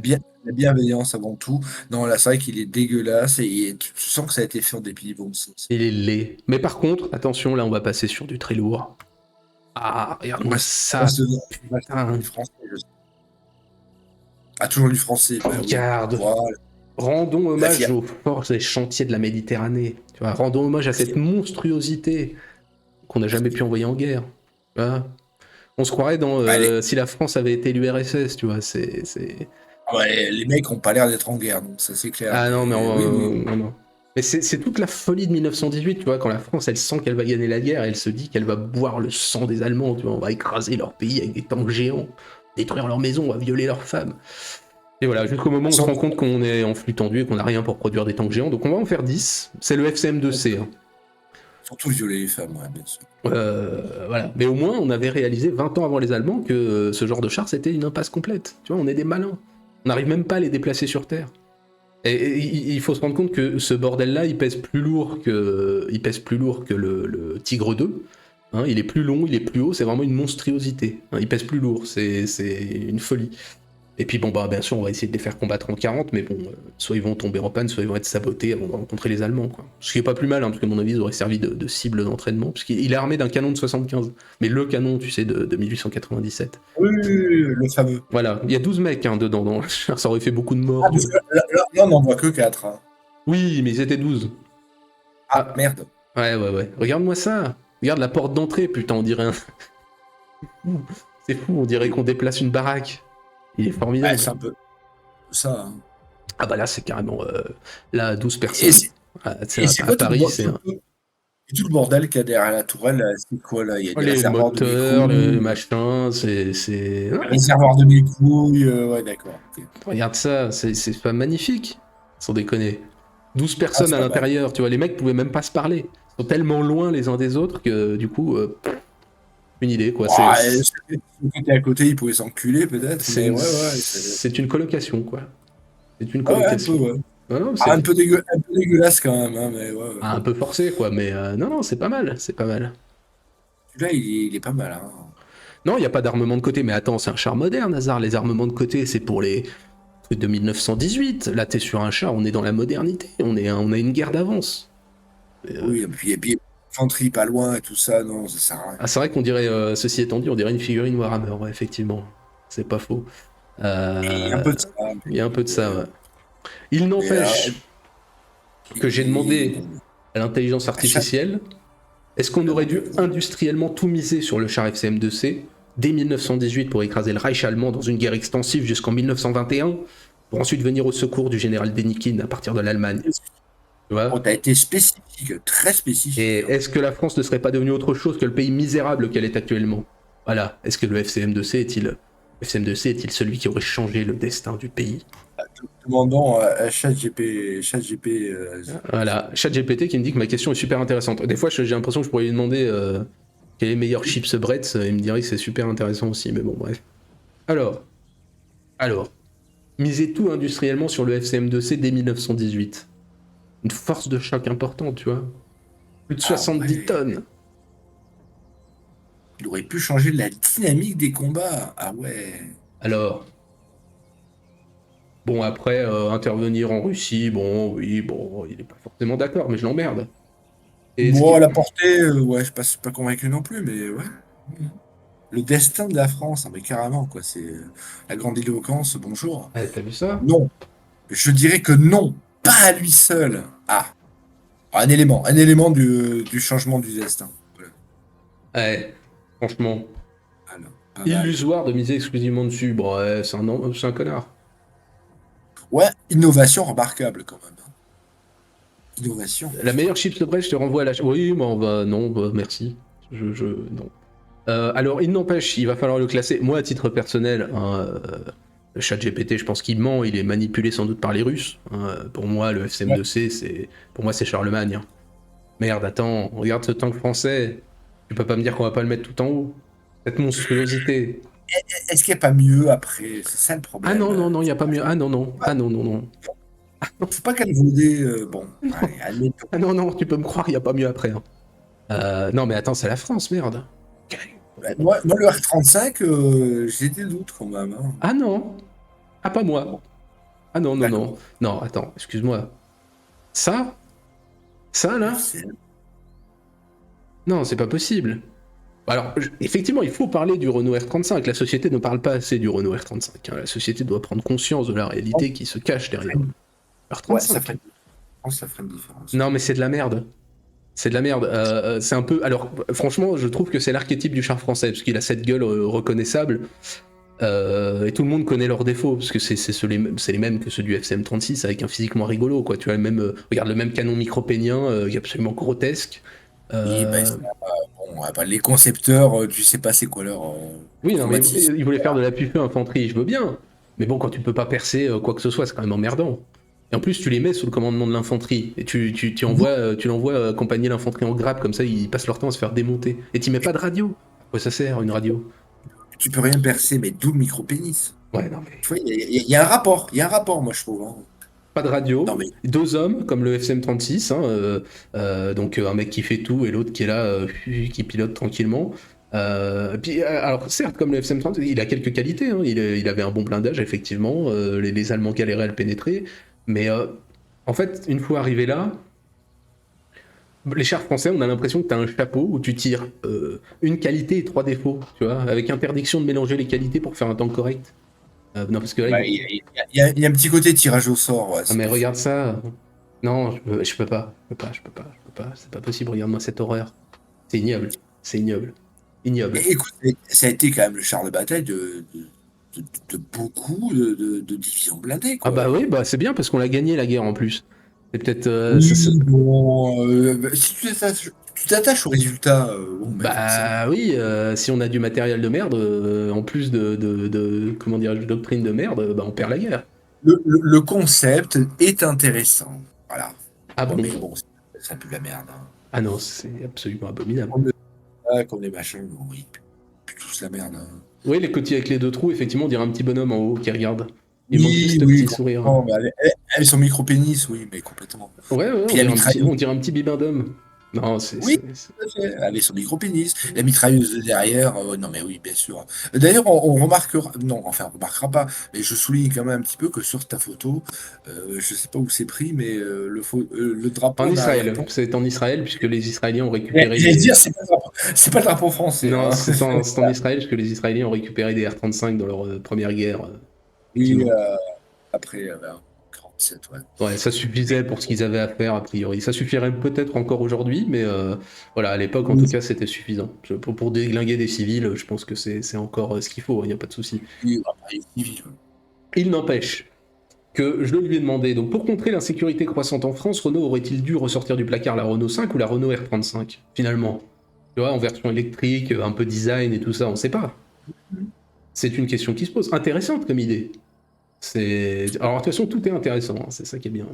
bienveillance avant tout. Non, là, c'est vrai qu'il est dégueulasse et tu sens que ça a été fait en dépit. Bon, Il est laid. Mais par contre, attention, là, on va passer sur du très lourd. Ah, regarde-moi ça, on reste sur putain. du français. Ah, toujours du français, bah oui. Regarde. Voilà. Rendons La hommage fière. aux forces des chantiers de la Méditerranée. Tu vois, rendons hommage à cette monstruosité qu'on n'a jamais pu envoyer en guerre. Tu vois, on se croirait dans Allez. si la France avait été l'URSS, tu vois. Ah ouais, les mecs ont pas l'air d'être en guerre, donc ça c'est clair. Ah non, mais Mais oui, oui. non, non. Mais c'est toute la folie de 1918, tu vois, quand la France, elle sent qu'elle va gagner la guerre, elle se dit qu'elle va boire le sang des Allemands, tu vois, on va écraser leur pays avec des tanks géants, détruire leurs maisons, on va violer leurs femmes. Et voilà, jusqu'au moment où on se rend compte qu'on est en flux tendu et qu'on n'a rien pour produire des tanks géants, donc on va en faire 10. C'est le FCM2C. Hein. Surtout violer les femmes, ouais, bien sûr. Voilà. Mais au moins, on avait réalisé 20 ans avant les Allemands que ce genre de char, c'était une impasse complète. Tu vois, on est des malins. On n'arrive même pas à les déplacer sur Terre. Et il faut se rendre compte que ce bordel-là, il pèse plus lourd que le Tigre 2. Hein, il est plus long, il est plus haut, c'est vraiment une monstruosité. Hein, il pèse plus lourd, c'est une folie. Et puis bon, bah bien sûr, on va essayer de les faire combattre en 40, mais bon, soit ils vont tomber en panne, soit ils vont être sabotés avant de rencontrer les Allemands. Quoi. Ce qui est pas plus mal, hein, parce que à mon avis, ils auraient servi de cible d'entraînement, puisqu'il est armé d'un canon de 75. Mais le canon, tu sais, de 1897. Oui, oui, oui, le fameux. Voilà, il y a 12 mecs hein, dedans, donc ça aurait fait beaucoup de morts. Ah, parce que là, on n'en voit que 4. Hein. Oui, mais ils étaient 12. Ah, Ah, merde. ouais, ouais, ouais. Regarde-moi ça. Regarde la porte d'entrée, putain, on dirait un... C'est fou, on dirait qu'on déplace une baraque. Il est Ouais, formidable. c'est un peu ça. Hein. Ah bah là, c'est carrément... là, 12 Et personnes. Ah, et c'est à quoi Paris, c'est un... tout le bordel qu'il y a derrière la tourelle, là, c'est quoi là? Il y a des Les réservoirs de mes moteurs, couilles, le machin, des réservoirs de mes couilles, ouais, d'accord. Ok. Regarde ça, c'est pas magnifique. Sans déconner. 12 Ah, personnes c'est à pas mal. l'intérieur, tu vois, les mecs pouvaient même pas se parler. Ils sont tellement loin les uns des autres que, du coup, une idée, quoi. Ouais, ceux qui étaient à côté, ils pouvaient s'enculer peut-être, mais ouais, ouais. C'est une colocation, quoi. C'est une Ah ouais, un peu, colocation. ouais. Non, non, Ah, un peu dégueulasse quand même, hein, mais ouais, ouais. un peu forcé, quoi, mais non, non, c'est pas mal, c'est pas mal. Celui-là, il est pas mal, hein. Non, il n'y a pas d'armement de côté, mais attends, c'est un char moderne, hasard. Les armements de côté, c'est pour les trucs de 1918. Là, t'es sur un char, on est dans la modernité, on a une guerre d'avance. Oui, et puis l'infanterie pas loin et tout ça, non, ça sert à rien. Ah, c'est vrai qu'on dirait, ceci étant dit, on dirait une figurine Warhammer, ouais, effectivement. C'est pas faux. Il y a un peu de ça, Il y a un peu de ça, mais, ouais. Il mais là, n'empêche que j'ai demandé bon, à l'intelligence à chaque artificielle, est-ce qu'on aurait dû industriellement tout miser sur le char FCM2C dès 1918 pour écraser le Reich allemand dans une guerre extensive jusqu'en 1921, pour ensuite venir au secours du général Denikin à partir de l'Allemagne. Tu vois? t'as été spécifique, très spécifique. Et Hein. est-ce que la France ne serait pas devenue autre chose que le pays misérable qu'elle est actuellement? Voilà. Est-ce que le FCM2C est-il celui qui aurait changé le destin du pays? Demandons à ChatGP, Voilà. ChatGPT qui me dit que ma question est super intéressante. Des fois, j'ai l'impression que je pourrais lui demander quel est le meilleur chips Bretz, et il me dirait que c'est super intéressant aussi, mais bon, bref. Alors, alors, miser tout industriellement sur le FCM2C dès 1918. Une force de choc importante, tu vois. Plus de ah 70 ouais, tonnes. il aurait pu changer la dynamique des combats. Ah ouais. Alors, bon, après, intervenir en Russie, bon, oui, bon, il est pas forcément d'accord, mais je l'emmerde. Et ce Bon, qui... à la portée, ouais, je suis pas convaincu non plus, mais ouais. le destin de la France, mais carrément, quoi. C'est la grandiloquence, bonjour. Ah, t'as vu ça? Non, je dirais que non, pas à lui seul. Ah, un élément du changement du destin. Voilà. Ouais, franchement. Alors, pas mal. Illusoire de miser exclusivement dessus. Bon, ouais, c'est un connard. Ouais, innovation remarquable quand même, hein. Innovation. La meilleure chips de Brest, je te renvoie à la... Oui, bon, bah, non, bah, merci. Non. Alors, il n'empêche, il va falloir le classer. Moi, à titre personnel, hein, le chat GPT, je pense qu'il ment, il est manipulé sans doute par les Russes, hein. Pour moi, le Ouais. FCM2C, pour moi, c'est Charlemagne, hein. Merde, attends, regarde ce tank français. Tu peux pas me dire qu'on va pas le mettre tout en haut. Cette monstruosité. Est-ce qu'il n'y a pas mieux après? C'est ça le Ah non, problème. non, non, il y a pas mieux. Ah non, non. Ah non, non, non. Faut pas galvauder. Bon, allez, admettons. Ah non, non, tu peux me croire, il y a pas mieux après, hein. Non, mais attends, c'est la France, merde. Moi, le R35, j'ai des doutes quand même, hein. Ah non. Ah, pas moi. Bon, Ah non, non, non. d'accord. Non, attends, excuse-moi. Ça Ça, là FCM. Non, c'est pas possible. Alors, effectivement, il faut parler du Renault R35. La société ne parle pas assez du Renault R35, hein. La société doit prendre conscience de la réalité qui se cache derrière le Ouais, ça ferait R35. une différence. Ça ferait une différence. Non, mais c'est de la merde. C'est de la merde. C'est un peu. Alors, franchement, je trouve que c'est l'archétype du char français, parce qu'il a cette gueule reconnaissable. Et tout le monde connaît leurs défauts, parce que c'est les mêmes que ceux du FCM36, avec un physique moins rigolo, quoi. Tu vois, regarde le même canon micropénien, qui est absolument grotesque. Et ben, Euh, ça, bon, les concepteurs, tu sais pas c'est quoi leur Oui, non, mais traumatisme. il voulait faire de la pupée infanterie, je veux bien. Mais bon, quand tu peux pas percer quoi que ce soit, c'est quand même emmerdant. Et en plus, tu les mets sous le commandement de l'infanterie. Et tu l'envoies accompagner l'infanterie en grappe, comme ça, ils passent leur temps à se faire démonter. Et tu mets pas de radio. À quoi ça sert, une radio? Tu peux rien percer, mais d'où le micro-pénis. Ouais, non, mais. Tu vois, il y a un rapport. Il y a un rapport, moi, je trouve, hein. Pas de Non, radio. mais Deux hommes, comme le FCM36, hein, donc un mec qui fait tout et l'autre qui est là, qui pilote tranquillement. Alors certes, comme le FCM30, il a quelques qualités, hein. Il avait un bon blindage, effectivement. Les Allemands galéraient à le pénétrer. Mais en fait, une fois arrivé là, les chars français, on a l'impression que tu as un chapeau où tu tires une qualité et trois défauts, tu vois, avec interdiction de mélanger les qualités pour faire un tank correct. Non, parce que là, bah, il y a un petit côté tirage au sort, ouais, ah, c'est mais pas faux. regarde ça. Non, je peux pas. Je peux pas. C'est pas possible. Regarde-moi cette horreur. C'est ignoble. C'est ignoble. Mais Ignoble. écoute, ça a été quand même le char de bataille de beaucoup de divisions blindées, Ah quoi. bah oui, bah c'est bien parce qu'on l'a gagné la guerre en plus. C'est peut-être. Oui, bon, bah, si tu t'attaches au résultat, bon, bah, forcément. Bah oui, si on a du matériel de merde, en plus comment dire, de doctrine de merde, bah on perd la guerre. Le concept est intéressant. Voilà. Ah Bon, bon? mais bon, ça pue la merde, hein. Ah non, c'est absolument abominable. Comme les machins, bon, ils puent tous la merde, hein. Oui, les côtiers avec les deux trous, effectivement, on dirait un petit bonhomme en haut qui regarde. Il manque Oui, juste ce oui, petit sourire. complètement. Bah, elle, son micro-pénis, oui, mais complètement. Ouais, ouais, Puis la on mitrailleuse. dirait un petit bibin d'homme. Non, Oui, tout à fait. Elle avait son micro-pénis. La mitrailleuse de derrière, non mais oui, bien sûr. D'ailleurs, on remarquera, non, enfin, on remarquera pas, mais je souligne quand même un petit peu que sur ta photo, je sais pas où c'est pris, mais le drapeau En en Israël, arrière-plan. c'est en Israël puisque les Israéliens ont récupéré J'allais dire, des. c'est pas le drapeau français, Non, hein. c'est en Israël puisque les Israéliens ont récupéré des R-35 dans leur première guerre, Oui, effectivement. après, 47, ouais. Ouais, ça suffisait pour ce qu'ils avaient à faire a priori. Ça suffirait peut-être encore aujourd'hui, mais voilà, à l'époque en Oui, tout cas c'était suffisant. Pour déglinguer des civils, je pense que c'est encore ce qu'il faut, il n'y a pas de souci. oui, après, civil. Il n'empêche que je le lui ai demandé, donc pour contrer l'insécurité croissante en France, Renault aurait-il dû ressortir du placard la Renault 5 ou la Renault R35 finalement? Tu vois, en version électrique, un peu design et tout ça, on sait pas. C'est une question qui se pose. Intéressante comme idée. Alors, de toute façon, tout est intéressant, hein, c'est ça qui est bien.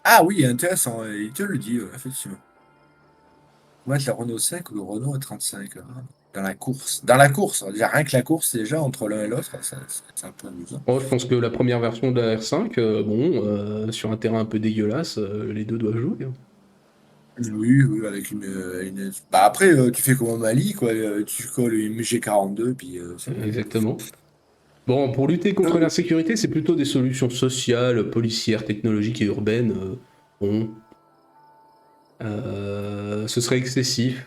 Ah oui, intéressant, il te le dit, effectivement. Moi, la Renault 5 ou le Renault 35, hein, dans la course. Dans la course, déjà, rien que la course, déjà, entre l'un et l'autre, c'est un peu amusant. Bon, je pense que la première version de la R5, bon, sur un terrain un peu dégueulasse, les deux doivent jouer, hein. Oui, oui, avec Bah après, tu fais comme au Mali, quoi. Tu colles une G42, puis c'est bon. Exactement. Bon, pour lutter contre Euh, l'insécurité, c'est plutôt des solutions sociales, policières, technologiques et urbaines. Bon, ce serait excessif.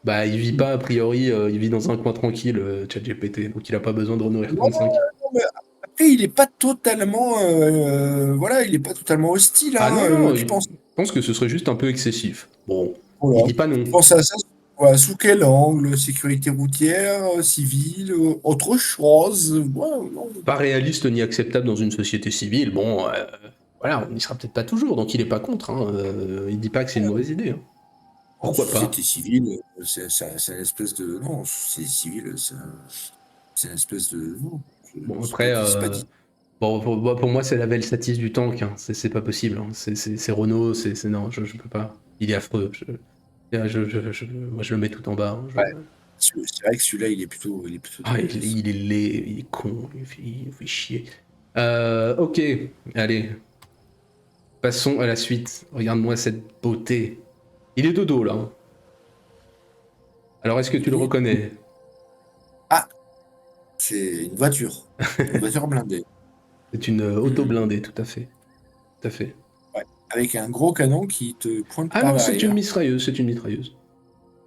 Bah, il vit pas, a priori, il vit dans un coin tranquille, ChatGPT, donc il a pas besoin de Renault Ouais, R35. non, mais après, il est pas totalement, voilà, il est pas totalement hostile, Ah hein, non, non, tu penses, je pense que ce serait juste un peu excessif. Bon, il voilà, dit pas non. tu penses à ça, voilà, sous quel angle? Sécurité routière, civile, autre chose? Ouais, non. Pas réaliste ni acceptable dans une société civile, bon, voilà, on n'y sera peut-être pas toujours, donc il est pas contre, hein, il dit pas que c'est une mauvaise idée, hein. En Pourquoi pas? société civile, c'est une espèce de, non, c'est civil, c'est une espèce de, non, Bon, c'est pas après, dit, c'est pas dit. bon, pour moi, c'est la Velsatis du tank, hein. C'est pas possible, hein. C'est Renault, non, je peux pas. Il est affreux. Moi, je le mets tout en bas, hein. Ouais. C'est vrai que celui-là, il est plutôt Ah, dégueulasse. il est laid, il est con, il fait chier. Ok, allez, passons à la suite. Regarde-moi cette beauté. Il est de dos, là, hein. Alors, est-ce que tu le Oui. reconnais? Ah, c'est une voiture blindée. C'est une auto Mhm. blindée, tout à fait. Tout à fait. Ouais. Avec un gros canon qui te pointe Ah par non, c'est une derrière. mitrailleuse, c'est une mitrailleuse.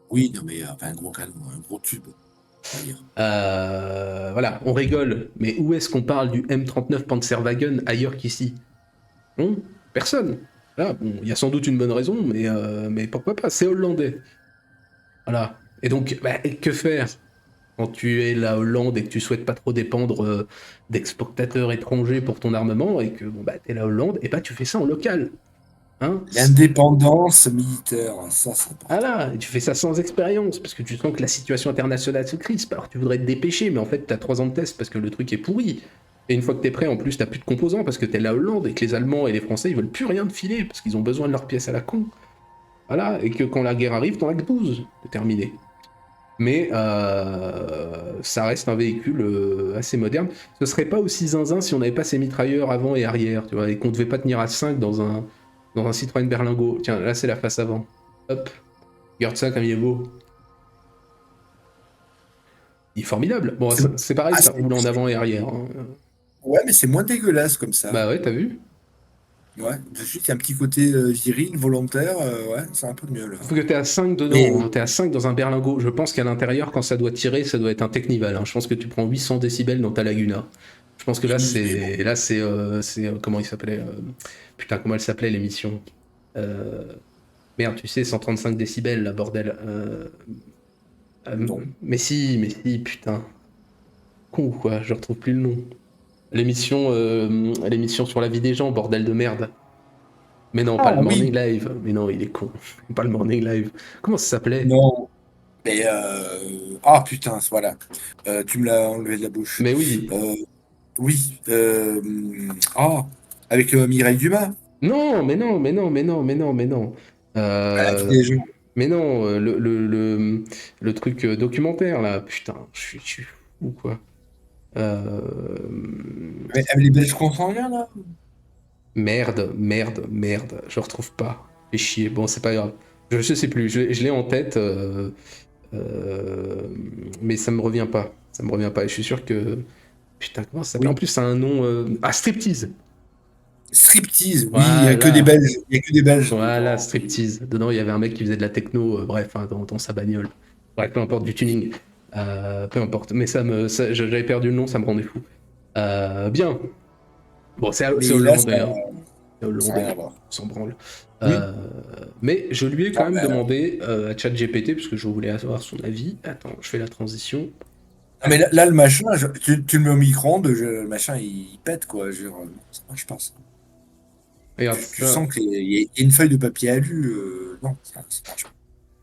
Oui, non, mais pas un gros canon, un gros tube, on va dire. Voilà, on rigole, mais où est-ce qu'on parle du M39 Panzerwagen ailleurs qu'ici? Non, personne. Là, bon, il y a sans doute une bonne raison, mais pourquoi pas? C'est hollandais. Voilà. Et donc, bah, que faire quand tu es la Hollande et que tu souhaites pas trop dépendre d'exportateurs étrangers pour ton armement et que bon, bah, t'es la Hollande, et bah tu fais ça en local. Hein. L'indépendance militaire, ça c'est Ah important. là, et tu fais ça sans expérience, parce que tu sens que la situation internationale se crispe, alors tu voudrais te dépêcher, mais en fait t'as 3 ans de test parce que le truc est pourri. Et une fois que t'es prêt, en plus t'as plus de composants parce que t'es la Hollande et que les Allemands et les Français ils veulent plus rien de filer parce qu'ils ont besoin de leurs pièces à la con. Voilà, et que quand la guerre arrive, t'en as que 12 de terminé. Mais ça reste un véhicule assez moderne. Ce serait pas aussi zinzin si on n'avait pas ces mitrailleurs avant et arrière, tu vois, et qu'on devait pas tenir à 5 dans un Citroën Berlingo. Tiens, là c'est la face avant. Hop, regarde ça comme il est beau. Il est formidable. Bon, C'est c'est pareil, ah, ça roule en avant et arrière, hein. ouais, mais c'est moins dégueulasse comme ça. Bah ouais, t'as vu? Ouais, de suite, il y a un petit côté viril, volontaire, ouais, c'est un peu mieux là. Faut que t'es à 5 Mais dedans, hein. T'es à 5 dans un Berlingo. Je pense qu'à l'intérieur, quand ça doit tirer, ça doit être un Technival, hein. Je pense que tu prends 800 décibels dans ta Laguna. Je pense que là, oui, mais bon. comment il s'appelait putain, comment elle s'appelait l'émission? Euh, Merde, tu sais, 135 décibels, là, bordel. Non. Mais si, putain. Con ou quoi? Je retrouve plus le nom. L'émission sur la vie des gens, bordel de merde. Mais non, pas le Ah oui, Morning Live. Mais non, il est con. Pas le Morning Live. Comment ça s'appelait? non. Mais ah putain, voilà. Tu me l'as enlevé de la bouche. Mais oui. Euh, oui. Ah, avec Mireille Dumas. Non, mais non, mais non, mais non, mais non, mais non. À la vie Euh, des gens. mais non, le truc documentaire, là. Putain, je suis fou, quoi. Euh, Avec les Belges consanguins là. merde. Je retrouve pas. Fais chier. Bon, c'est pas grave. Je sais plus. Je l'ai en tête. Euh, mais ça me revient pas. Ça me revient pas. Et je suis sûr que. Putain, comment ça s'appelle? En Oui. plus, ça a un nom. Ah, Striptease. Striptease. Oui, il y a que des Voilà. Belges. Il y a que des Belges Voilà, dedans. Striptease. Dedans, il y avait un mec qui faisait de la techno, bref, hein, dans sa bagnole. Bref, peu importe, du tuning. Peu importe. Mais j'avais perdu le nom, ça me rendait fou. Bien. Bon, c'est Mais là, hollandais, hein. C'est ça n'a rien hollandais. à voir. On s'en branle. Oui. Euh, mais je lui ai quand Ah, même ben, demandé à ChatGPT, parce que je voulais avoir son avis. Attends, je fais la transition. ah, mais là, le machin, tu le mets au micro-ondes, le machin, il pète, quoi. Je veux dire, ça marche pas, ça. Regarde Tu ça. sens qu'il y a une feuille de papier alu. Non, ça marche pas.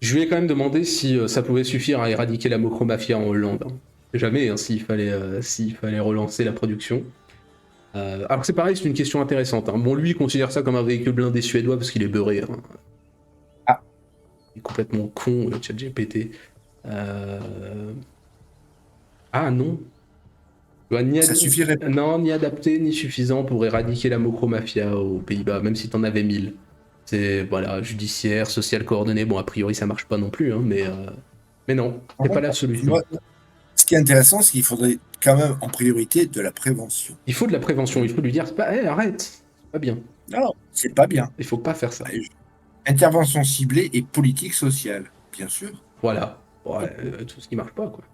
Je lui ai quand même demandé si ça pouvait suffire à éradiquer la mocromafia en Hollande, hein. Jamais, hein, s'il fallait relancer la production. Alors c'est pareil, c'est une question intéressante, hein. Bon, lui, il considère ça comme un véhicule blindé suédois parce qu'il est beurré, hein. Ah, Il est complètement con, le ChatGPT. Euh... Ah non. Tu vois, ça suffirait pas. non, ni adapté, ni suffisant pour éradiquer la mocromafia aux Pays-Bas, même si t'en avais 1000. C'est, voilà, judiciaire, social coordonné. Bon, a priori, ça marche pas non plus, hein, mais non, Par c'est pas contre, la solution. moi, ce qui est intéressant, c'est qu'il faudrait quand même en priorité de la prévention. Il faut de la prévention, il faut lui dire, hey, arrête, c'est pas bien. Non, c'est pas bien. Il faut pas faire ça. Intervention ciblée et politique sociale, bien sûr. Voilà. Ouais, tout ce qui marche pas, quoi.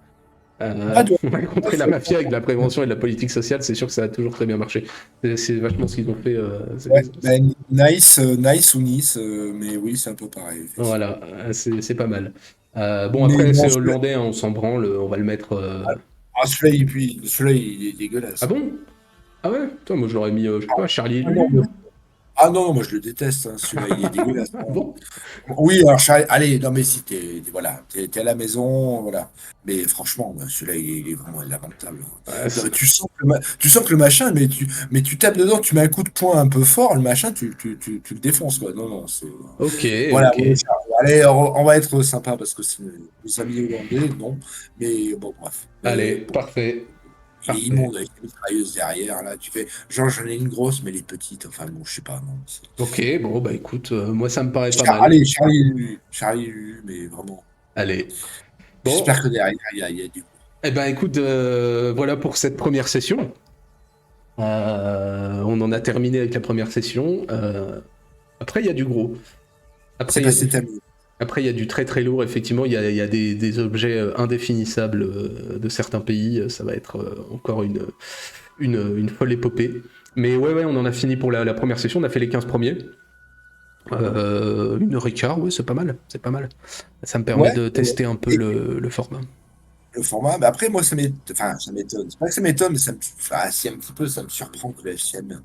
Ah, toi, On a moi, contrer la mafia avec de la prévention et de la politique sociale, c'est sûr que ça a toujours très bien marché. C'est vachement ce qu'ils ont fait. ouais, ben, Nice, Nice ou Nice, mais oui, c'est un peu pareil, effectivement. Voilà, c'est pas mal. Bon, Mais après, bon, c'est hollandais, hein, on s'en branle, on va le mettre. celui-là, celui-là, il est Ah dégueulasse, hein. bon? Ah ouais? Toi, moi, je l'aurais mis, je sais pas, Charlie et Ah non, Lulu, non? non, moi je le déteste, hein, celui-là, il est dégueulasse, Ah hein. bon? Oui, alors, allez, non, mais si voilà, t'es à la maison, voilà. Mais franchement, celui-là, il est vraiment lamentable, Ouais, hein. Tu sens que le machin, mais tu tapes dedans, tu mets un coup de poing un peu fort, le machin, tu le défonces, quoi. Non, non, c'est. ok, Voilà, ok. ouais, allez, on va être sympa parce que c'est nos amis hollandais, non. Mais bon, bref. Allez, Bon, parfait, il est parfait. immonde avec les mitrailleuses derrière, là. Tu fais, genre, j'en ai une grosse, mais les petites, enfin, bon, je sais pas, non. Ok, bon, bah écoute, moi, ça me paraît pas mal. Allez, Charlie Lulu, mais vraiment. Allez. J'espère Bon, que derrière, il y a du. eh ben écoute, voilà pour cette première session. On en a terminé avec la première session. Après, il y a du gros. C'est Après, il y a passé du, ta nuit. après, il y a du très très lourd. Effectivement, il y a des objets indéfinissables de certains pays. Ça va être encore une folle épopée. Mais ouais, ouais, on en a fini pour la première session. On a fait les 15 premiers. 1 heure et quart, ouais, c'est pas mal. C'est pas mal. Ça me permet Ouais, de ouais. tester un peu Et le format. le format, mais après, moi, enfin, ça m'étonne. C'est pas que ça m'étonne, mais si, un petit peu, ça me surprend que le FCM. Ouais.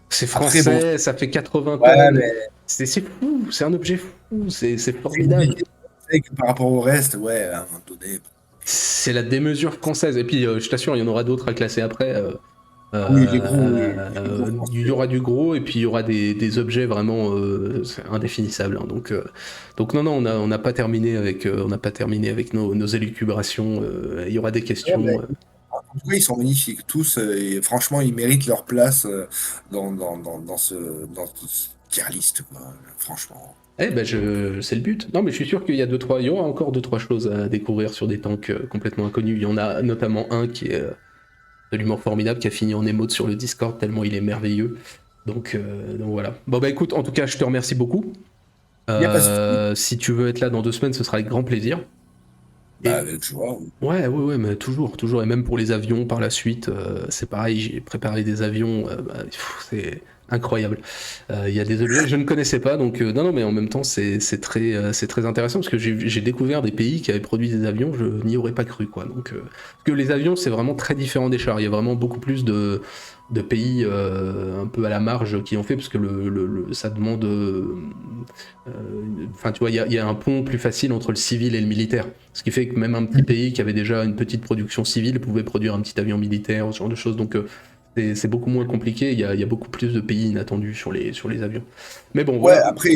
C'est Après, bon, français, ça fait 80 ouais, tonnes. mais C'est fou, c'est un objet fou, c'est c'est formidable. compliqué. C'est que par rapport au reste, ouais, à un moment donné. C'est la démesure française. Et puis, je t'assure, il y en aura d'autres à classer après. Oui, les gros Il y français. aura du gros et puis il y aura des objets vraiment indéfinissables, hein. Donc non, non, on n'a pas terminé avec, on n'a pas terminé avec nos élucubrations. Il y aura des Ouais, mais questions. en tout cas, ils sont magnifiques tous, et franchement, ils méritent leur place dans ce tier list, quoi. Franchement. Eh ben, c'est le but. Non, mais je suis sûr qu'il y a il y aura encore deux, trois choses à découvrir sur des tanks complètement inconnus. Il y en a notamment un qui est absolument formidable, qui a fini en émote sur le Discord tellement il est merveilleux. Donc voilà. Bon bah écoute, en tout cas, je te remercie beaucoup. Il n'y a pas de souci. Si tu veux être là dans 2 semaines, ce sera avec grand plaisir. Bah, Et avec joie. ouais, ouais, ouais, mais toujours, toujours. Et même pour les avions par la suite, c'est pareil. J'ai préparé des avions, c'est incroyable. Il y a des objets que je ne connaissais pas, donc non, non, mais en même temps, c'est très intéressant parce que j'ai découvert des pays qui avaient produit des avions, je n'y aurais pas cru, quoi. Donc, parce que les avions, c'est vraiment très différent des chars. Il y a vraiment beaucoup plus de pays un peu à la marge qui ont fait parce que ça demande enfin tu vois il y a un pont plus facile entre le civil et le militaire, ce qui fait que même un petit pays qui avait déjà une petite production civile pouvait produire un petit avion militaire ou ce genre de choses. Donc c'est beaucoup moins compliqué, il y a beaucoup plus de pays inattendus sur les avions. Mais bon Ouais, voilà. après,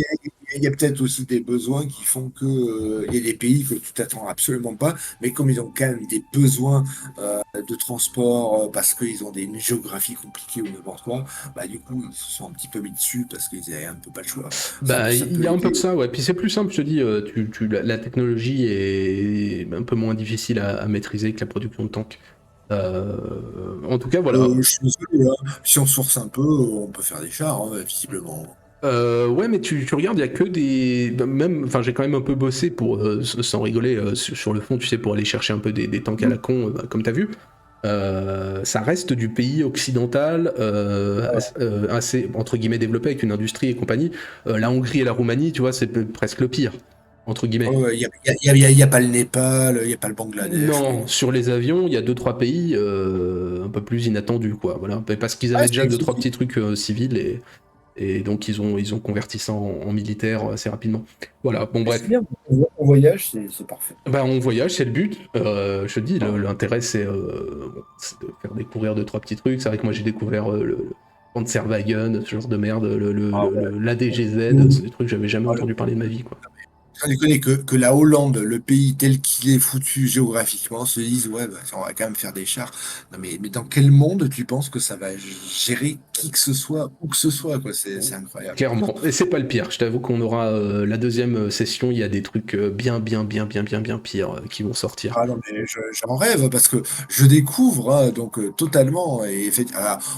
il y a peut-être aussi des besoins qui font que, il y a des pays que tu t'attends absolument pas, mais comme ils ont quand même des besoins de transport, parce qu'ils ont une géographie compliquée ou n'importe quoi, bah du coup, ils se sont un petit peu mis dessus parce qu'ils avaient un peu pas le choix. Bah, Ça il peut y a un peu de aider. ça, ouais. Puis c'est plus simple, je te dis, la technologie est un peu moins difficile à maîtriser que la production de tanks. En tout cas, voilà. Je suis désolé, hein. Si on source un peu, on peut faire des chars, hein, visiblement. Ouais, mais tu regardes, il y a que des. Bah, même, enfin, j'ai quand même un peu bossé pour, sans rigoler, sur le fond, tu sais, pour aller chercher un peu des tanks à la con, bah, comme t'as vu. Ça reste du pays occidental, assez, entre guillemets, développé avec une industrie et compagnie. La Hongrie et la Roumanie, tu vois, c'est presque le pire, entre guillemets. Il n'y a, y a pas le Népal, il n'y a pas le Bangladesh. Non, Non. sur les avions, il y a deux trois pays un peu plus inattendus, quoi. Voilà, parce qu'ils Ah, avaient c'est déjà deux trois accessible. petits trucs civils et donc ils ont converti ça en militaire assez rapidement. Voilà, bon C'est bref. bien, on voyage, c'est parfait. Ben, on voyage, c'est le but. Je te dis, l'intérêt c'est de faire découvrir deux trois petits trucs. C'est vrai que moi j'ai découvert le Panzerwagen, ce genre de merde, Ah ouais. l'ADGZ, c'est Nous, des trucs que j'avais jamais entendu parler de ma vie, quoi. sans déconner que la Hollande, le pays tel qu'il est foutu géographiquement, se dise, ouais, bah, on va quand même faire des chars. Non, mais dans quel monde tu penses que ça va gérer qui que ce soit, où que ce soit, quoi? C'est incroyable. Clairement. Et c'est pas le pire. Je t'avoue qu'on aura la deuxième session. Il y a des trucs bien pires qui vont sortir. Ah non, mais j'en rêve parce que je découvre, hein, donc totalement.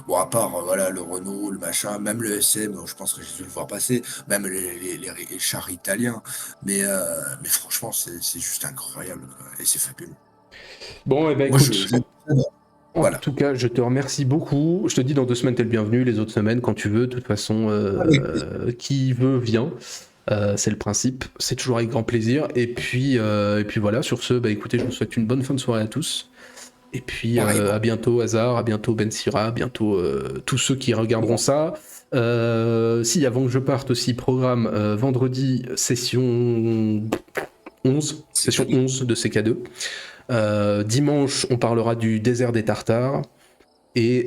Bon, à part voilà, le Renault, le machin, même le SM, je pense que j'ai dû le voir passer, même les chars italiens. mais franchement, c'est juste incroyable, quoi, et c'est fabuleux. Bon, et ben Moi, écoute, j'adore. en Voilà. tout cas, je te remercie beaucoup. Je te dis, dans 2 semaines, t'es le bienvenu. Les autres semaines, quand tu veux. De toute façon, Avec plaisir. qui veut, vient. C'est le principe. C'est toujours avec grand plaisir. Et puis voilà, sur ce, bah écoutez, je vous souhaite une bonne fin de soirée à tous. Et puis à Pareillement. bientôt, Hazard, à bientôt, Ben Sira, à bientôt tous ceux qui regarderont ça. Si, avant que je parte aussi, programme vendredi, session 11, C'est session cadeau. 11 de CK2. Dimanche, on parlera du désert des Tartares. Et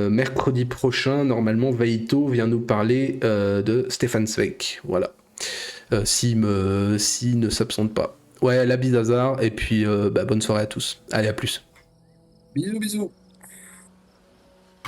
mercredi prochain, normalement, Vaito vient nous parler de Stefan Zweig. Voilà. S'il ne s'absente pas. Ouais, la bise hasard. Et puis, bonne soirée à tous. Allez, à plus. Bisous, bisous.